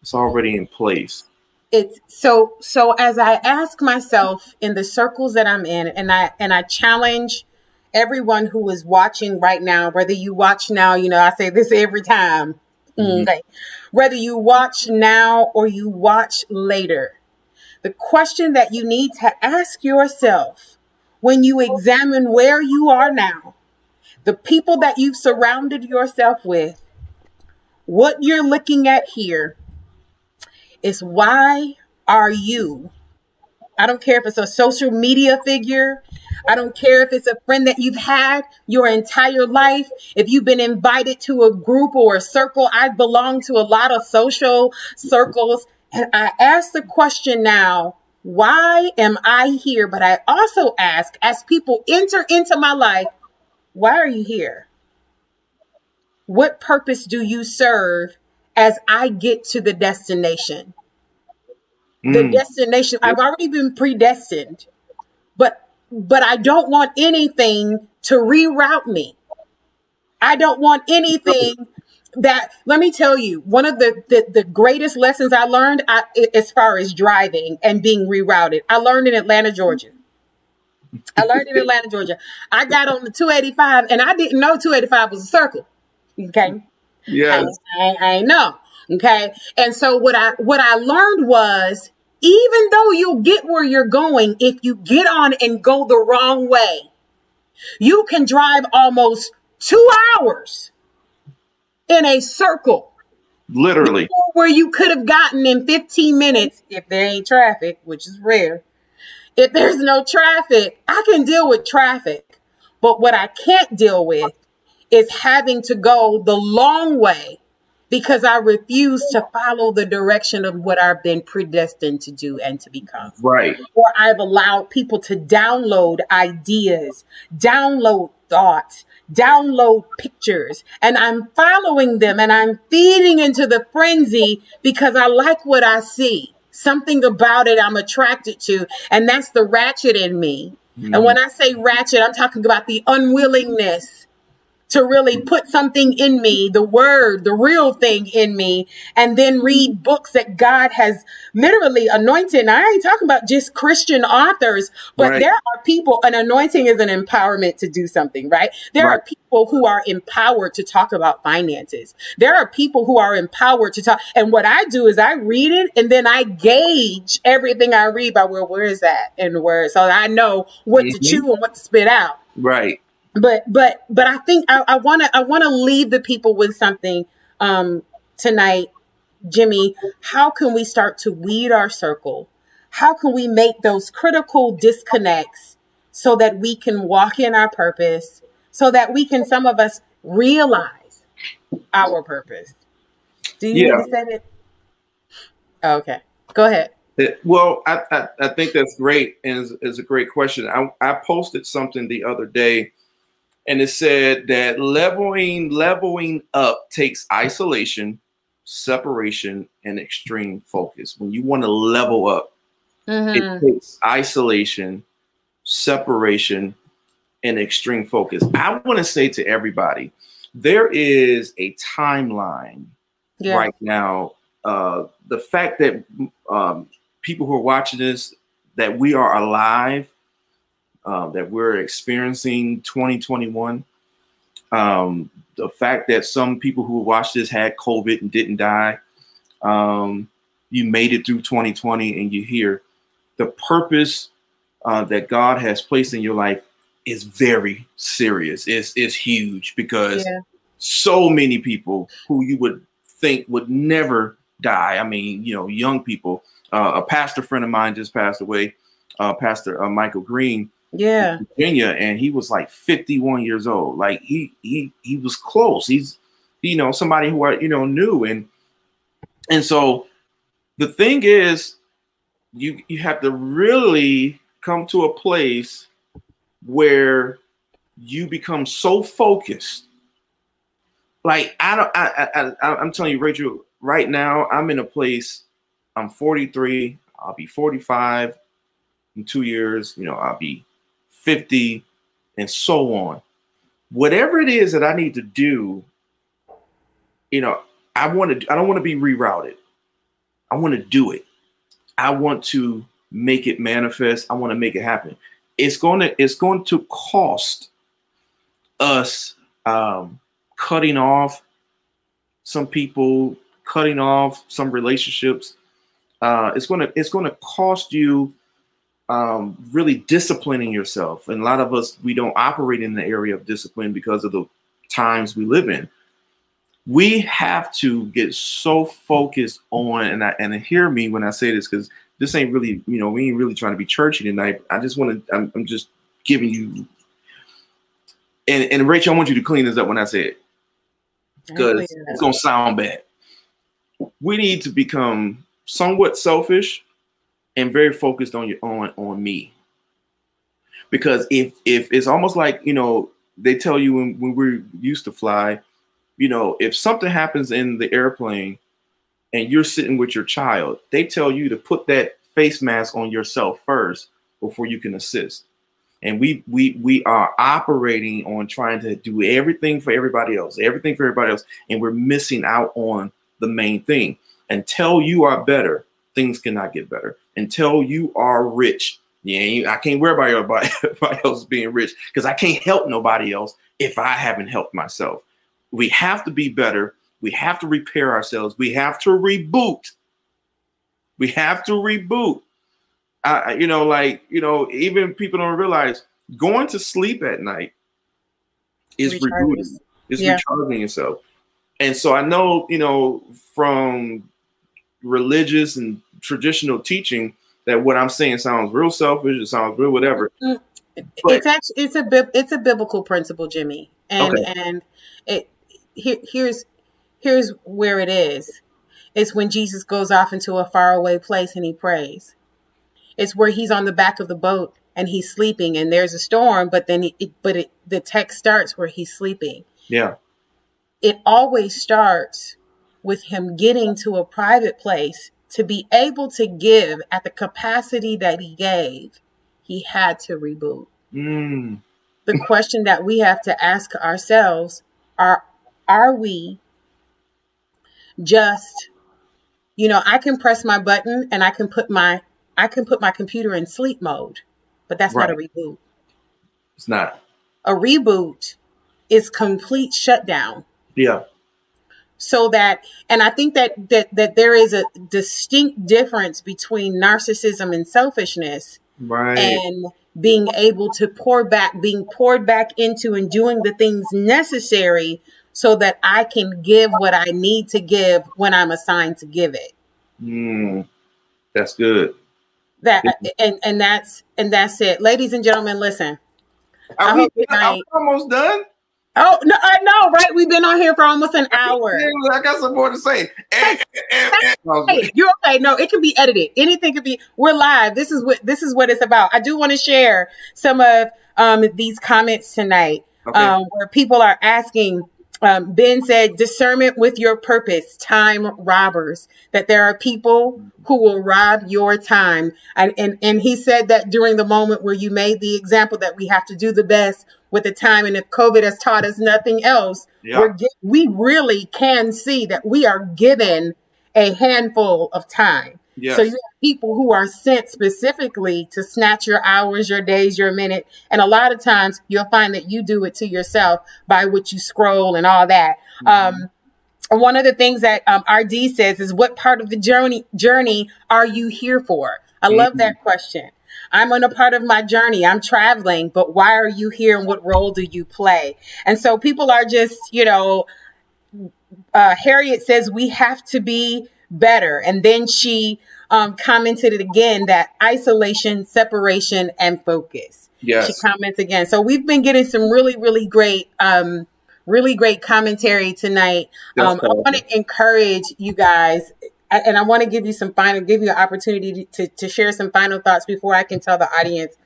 It's already in place. It's so as I ask myself in the circles that I'm in, and I challenge everyone who is watching right now, whether you watch now, you know, I say this every time. Okay. Whether you watch now or you watch later, the question that you need to ask yourself when you examine where you are now, the people that you've surrounded yourself with, what you're looking at here, is why are you? I don't care if it's a social media figure. I don't care if it's a friend that you've had your entire life. If you've been invited to a group or a circle, I belong to a lot of social circles. And I ask the question now, why am I here? But I also ask, as people enter into my life, why are you here? What purpose do you serve as I get to the destination? The destination, I've already been predestined, but I don't want anything to reroute me. I don't want anything that, let me tell you, one of the greatest lessons I learned as far as driving and being rerouted, I learned in Atlanta, Georgia. I got on the 285 and I didn't know 285 was a circle. Okay. Yes. I know. Okay. And so what I learned was, even though you'll get where you're going, if you get on and go the wrong way, you can drive almost 2 hours in a circle. Literally. Where you could have gotten in 15 minutes if there ain't traffic, which is rare. If there's no traffic, I can deal with traffic. But what I can't deal with is having to go the long way because I refuse to follow the direction of what I've been predestined to do and to become. Right. Or I've allowed people to download ideas, download thoughts, download pictures, and I'm following them and I'm feeding into the frenzy because I like what I see. Something about it I'm attracted to, and that's the ratchet in me. And when I say ratchet, I'm talking about the unwillingness to really put something in me, the word, the real thing in me, and then read books that God has literally anointed. And I ain't talking about just Christian authors, but Right. there are people, an anointing is an empowerment to do something, right? There Right. are people who are empowered to talk about finances. There are people who are empowered to talk. And what I do is I read it and then I gauge everything I read by, well, where is that in the word? So I know what to chew and what to spit out. Right. But I think I wanna leave the people with something tonight, Jimmie. How can we start to weed our circle? How can we make those critical disconnects so that we can walk in our purpose, so that we can, some of us, realize our purpose? Do you need Yeah. to say it? Okay, go ahead. Well, I think that's great, and is a great question. I posted something the other day, and it said that leveling up takes isolation, separation, and extreme focus. When you want to level up, it takes isolation, separation, and extreme focus. I want to say to everybody, there is a timeline right now. The fact that people who are watching this, that we are alive, that we're experiencing 2021. The fact that some people who watched this had COVID and didn't die. You made it through 2020 and you're here. The purpose that God has placed in your life is very serious. It's huge, because so many people who you would think would never die. I mean, young people. A pastor friend of mine just passed away, Pastor Michael Green, Virginia, and he was like 51 years old. Like he was close. He's somebody who I knew, and so the thing is, you have to really come to a place where you become so focused. Like I'm telling you, Rachel, right now I'm in a place. I'm 43. I'll be 45 in 2 years. I'll be 50, and so on. Whatever it is that I need to do, I don't want to be rerouted. I want to do it. I want to make it manifest. I want to make it happen. It's going to cost us cutting off some people, cutting off some relationships. It's going to cost you really disciplining yourself. And a lot of us, we don't operate in the area of discipline because of the times we live in. We have to get so focused on, and hear me when I say this, because this ain't really, we ain't really trying to be churchy tonight. I just want to, I'm just giving you, and Rachel, I want you to clean this up when I say it, because it's going to sound bad. We need to become somewhat selfish and very focused on me. Because if it's almost like, they tell you when we used to fly, if something happens in the airplane and you're sitting with your child, they tell you to put that face mask on yourself first before you can assist. And we are operating on trying to do everything for everybody else, and we're missing out on the main thing. Until you are better, things cannot get better. Until you are rich, I can't worry about everybody else being rich, because I can't help nobody else if I haven't helped myself. We have to be better. We have to repair ourselves. We have to reboot. Even people don't realize going to sleep at night is rebooting. It's recharging yourself. And so I know, from religious and traditional teaching, that what I'm saying sounds real selfish. It sounds real whatever. But it's a biblical principle, Jimmie. And here's where it is. It's when Jesus goes off into a faraway place and he prays. It's where he's on the back of the boat and he's sleeping and there's a storm, but then the text starts where he's sleeping. Yeah. It always starts with him getting to a private place to be able to give at the capacity that he gave. He had to reboot. Mm. The question that we have to ask ourselves are we just, I can press my button and I can put my computer in sleep mode, but that's not a reboot. It's not. A reboot is complete shutdown. Yeah. So that, and I think that there is a distinct difference between narcissism and selfishness, and being able to being poured back into and doing the things necessary so that I can give what I need to give when I'm assigned to give it. That's good. And that's it. Ladies and gentlemen, listen. Are we almost done? Oh, no, I know, right? We've been on here for almost an hour. I got some more to say. Hey, you're okay. No, it can be edited. Anything can be. We're live. This is what it's about. I do want to share some of these comments tonight, where people are asking. Ben said, discernment with your purpose, time robbers, that there are people who will rob your time. And he said that during the moment where you made the example that we have to do the best with the time. And if COVID has taught us nothing else, we really can see that we are given a handful of time. Yes. So you have people who are sent specifically to snatch your hours, your days, your minute. And a lot of times you'll find that you do it to yourself by what you scroll and all that. One of the things that RD says is, what part of the journey are you here for? I love that question. I'm on a part of my journey. I'm traveling, but why are you here and what role do you play? And so people are just, Harriet says we have to be better. And then she commented it again, that isolation, separation, and focus. Yes. She comments again. So we've been getting some really, really great commentary tonight. I want to encourage you guys, and I want to give you an opportunity to share some final thoughts before I can tell the audience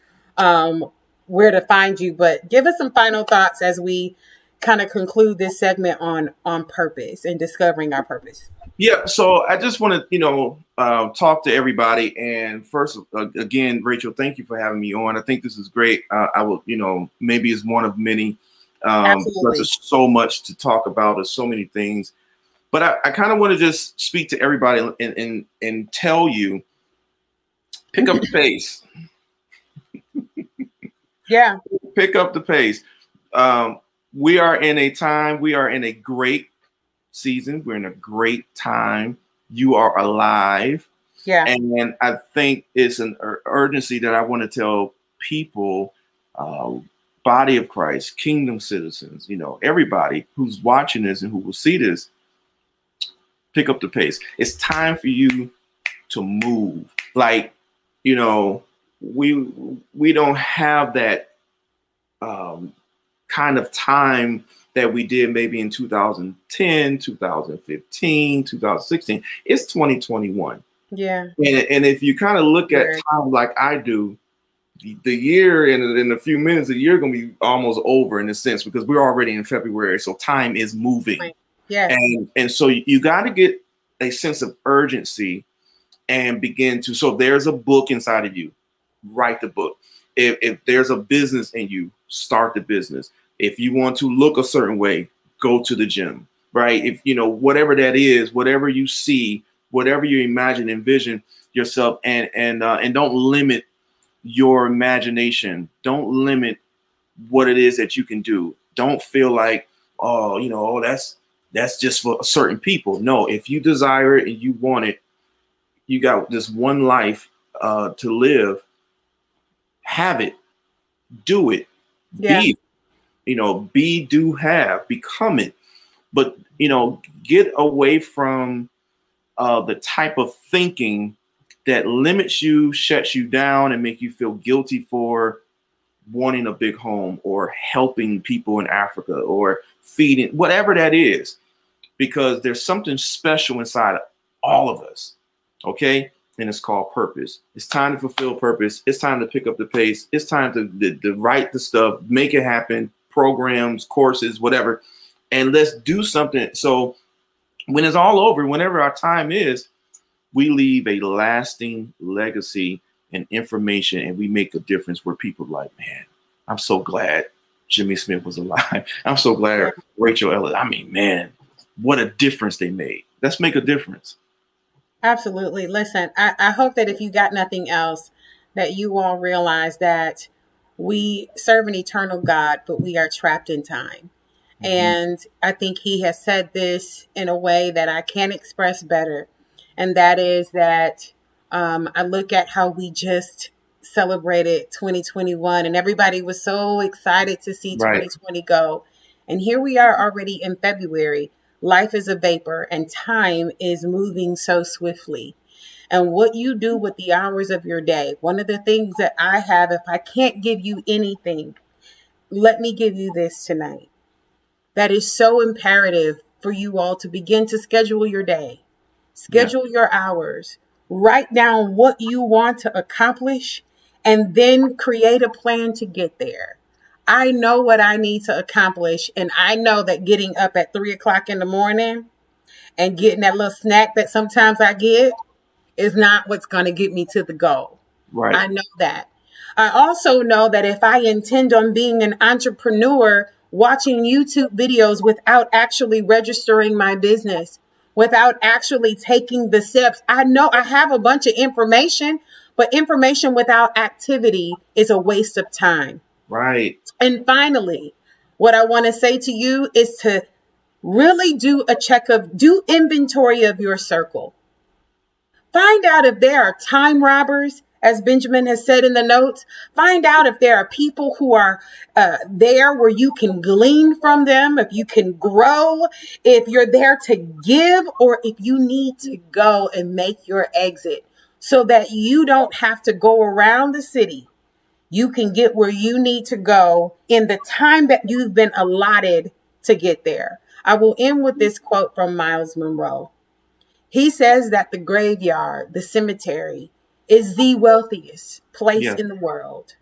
where to find you. But give us some final thoughts as we kind of conclude this segment on purpose and discovering our purpose. Yeah, so I just want to, talk to everybody. And first, again, Rachel, thank you for having me on. I think this is great. I will, maybe it's one of many. There's so much to talk about. There's so many things. But I kind of want to just speak to everybody and tell you, pick up the pace. Yeah. Pick up the pace. We are in a great season. We're in a great time. You are alive. Yeah. And I think it's an urgency that I want to tell people, body of Christ, kingdom citizens, everybody who's watching this and who will see this, pick up the pace. It's time for you to move. Like, we don't have that kind of time that we did maybe in 2010, 2015, 2016. It's 2021. Yeah. And if you kind of look at time like I do, the year in a few minutes, the year going to be almost over in a sense, because we're already in February. So time is moving. Right. Yeah. And so you got to get a sense of urgency and begin to. So there's a book inside of you. Write the book. If there's a business in you, start the business. If you want to look a certain way, go to the gym, right? If whatever that is, whatever you see, whatever you imagine, envision yourself, and don't limit your imagination. Don't limit what it is that you can do. Don't feel like, that's just for certain people. No, if you desire it and you want it, you got this one life to live. Have it, do it, be it. Be, do, have, become it. But, get away from the type of thinking that limits you, shuts you down, and make you feel guilty for wanting a big home or helping people in Africa or feeding, whatever that is, because there's something special inside of all of us. Okay. and it's called purpose. It's time to fulfill purpose. It's time to pick up the pace. It's time to write the stuff, make it happen, programs, courses, whatever. And let's do something. So when it's all over, whenever our time is, we leave a lasting legacy and information, and we make a difference where people are like, man, I'm so glad Jimmie Smith was alive. I'm so glad Rachel Ellis. I mean, man, what a difference they made. Let's make a difference. Absolutely. Listen, I hope that if you got nothing else, that you all realize that we serve an eternal God, but we are trapped in time. Mm-hmm. And I think he has said this in a way that I can't express better. And that is that I look at how we just celebrated 2021 and everybody was so excited to see 2020 go. And here we are already in February. Life is a vapor and time is moving so swiftly. And what you do with the hours of your day, one of the things that I have, if I can't give you anything, let me give you this tonight. That is so imperative for you all to begin to schedule your day, schedule your hours, write down what you want to accomplish, and then create a plan to get there. I know what I need to accomplish. And I know that getting up at 3 o'clock in the morning and getting that little snack that sometimes I get is not what's going to get me to the goal. Right. I know that. I also know that if I intend on being an entrepreneur, watching YouTube videos without actually registering my business, without actually taking the steps, I know I have a bunch of information, but information without activity is a waste of time. Right. And finally, what I want to say to you is to really do inventory of your circle. Find out if there are time robbers, as Benjamin has said in the notes. Find out if there are people who are there where you can glean from them, if you can grow, if you're there to give, or if you need to go and make your exit so that you don't have to go around the city. You can get where you need to go in the time that you've been allotted to get there. I will end with this quote from Miles Monroe. He says that the graveyard, the cemetery, is the wealthiest place in the world.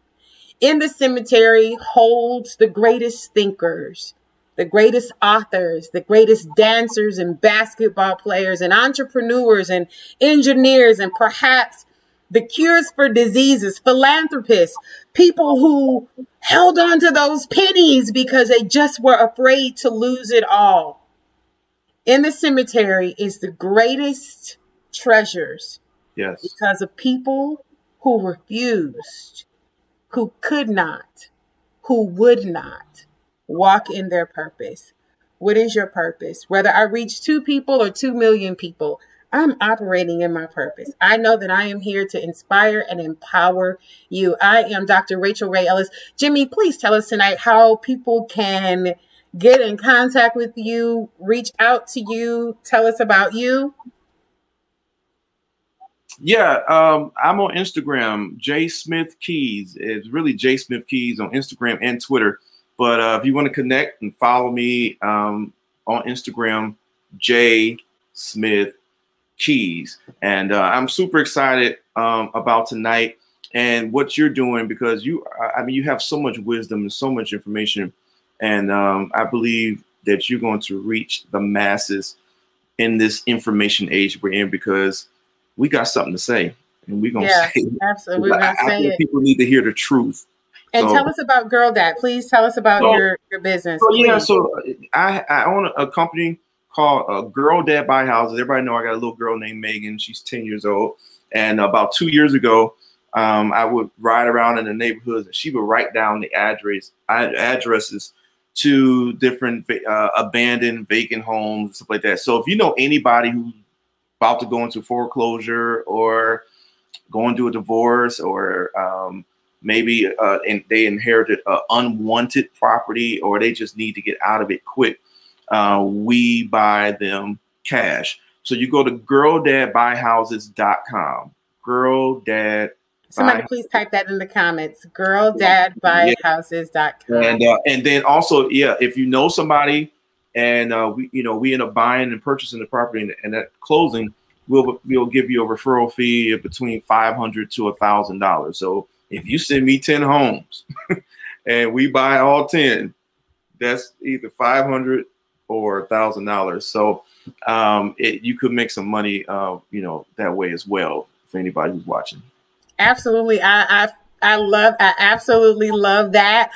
In the cemetery holds the greatest thinkers, the greatest authors, the greatest dancers and basketball players and entrepreneurs and engineers and perhaps the cures for diseases, philanthropists, people who held on to those pennies because they just were afraid to lose it all. In the cemetery is the greatest treasures. Yes. Because of people who refused, who could not, who would not walk in their purpose. What is your purpose? Whether I reach 2 people or 2 million people, I'm operating in my purpose. I know that I am here to inspire and empower you. I am Dr. Rachel Ray Ellis. Jimmie, please tell us tonight how people can get in contact with you, reach out to you, tell us about you. Yeah, I'm on Instagram, J Smith Keys. It's really J Smith Keys on Instagram and Twitter. But if you want to connect and follow me on Instagram, J Smith Keys. And I'm super excited about tonight and what you're doing because you have so much wisdom and so much information. And I believe that you're going to reach the masses in this information age we're in because we got something to say, and we're gonna say it. Absolutely, we're gonna say it. People need to hear the truth. And tell us about Girl Dad. Please tell us about your business. So I own a company called Girl Dad Buy Houses. Everybody know I got a little girl named Megan. She's 10 years old, and about 2 years ago, I would ride around in the neighborhoods, and she would write down the addresses to different abandoned, vacant homes, stuff like that. So if you know anybody who's about to go into foreclosure or going through a divorce or maybe they inherited unwanted property or they just need to get out of it quick, we buy them cash. So you go to girldadbuyhouses.com. Somebody please type that in the comments. Girldadbuyhouses.com. And then also, if you know somebody and we end up buying and purchasing the property and at closing, we'll give you a referral fee of between $500 to $1,000. So if you send me 10 homes and we buy all 10, that's either $500 or $1,000. So you could make some money, that way as well for anybody who's watching. Absolutely. I absolutely love that.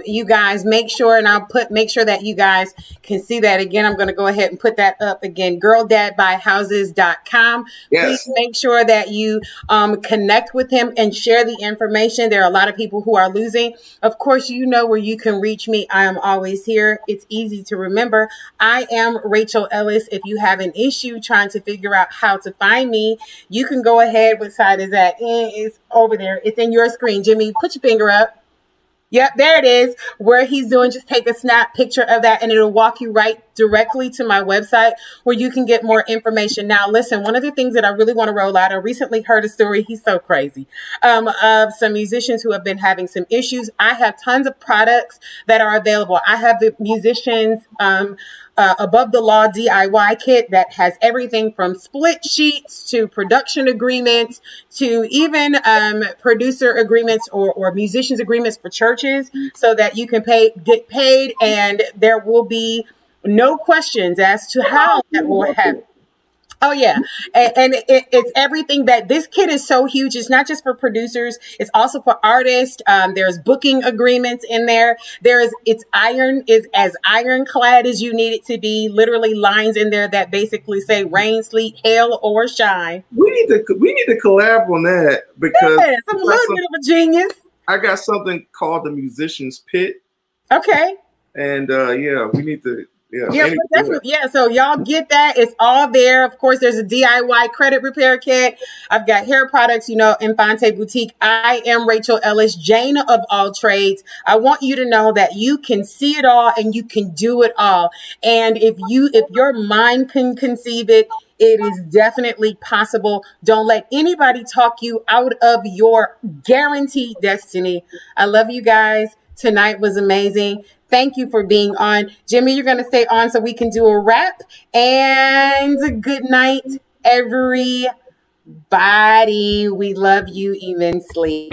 You guys make sure, and make sure that you guys can see that again. I'm going to go ahead and put that up again, girldadbuyhouses.com. Yes. Please make sure that you connect with him and share the information. There are a lot of people who are losing. Of course, you know where you can reach me. I am always here. It's easy to remember. I am Rachel Ellis. If you have an issue trying to figure out how to find me, you can go ahead. What side is that? It's over there. It's in your screen. Jimmie, put your finger up. Yep, there it is. Where he's doing, just take a snap picture of that and it'll walk you right directly to my website where you can get more information. Now, listen, one of the things that I really want to roll out, I recently heard a story, he's so crazy, of some musicians who have been having some issues. I have tons of products that are available. I have the musicians Above the Law DIY kit that has everything from split sheets to production agreements to even producer agreements or musicians agreements for churches, so that you can get paid, and there will be no questions as to how that will happen. Oh, yeah. And it's everything. That this kit is so huge. It's not just for producers. It's also for artists. There's booking agreements in there. It's as ironclad as you need it to be. Literally lines in there that basically say rain, sleet, hail, or shine. We need to collab on that, because yes, I'm a little bit of a genius. I got something called the Musician's Pit. Okay. And we need to. Yeah, so y'all get that. It's all there. Of course, there's a DIY credit repair kit. I've got hair products, Infante Boutique. I am Rachel Ellis, Jane of all trades. I want you to know that you can see it all and you can do it all. And if your mind can conceive it, it is definitely possible. Don't let anybody talk you out of your guaranteed destiny. I love you guys. Tonight was amazing. Thank you for being on. Jimmie, you're going to stay on so we can do a wrap. And good night, everybody. We love you immensely.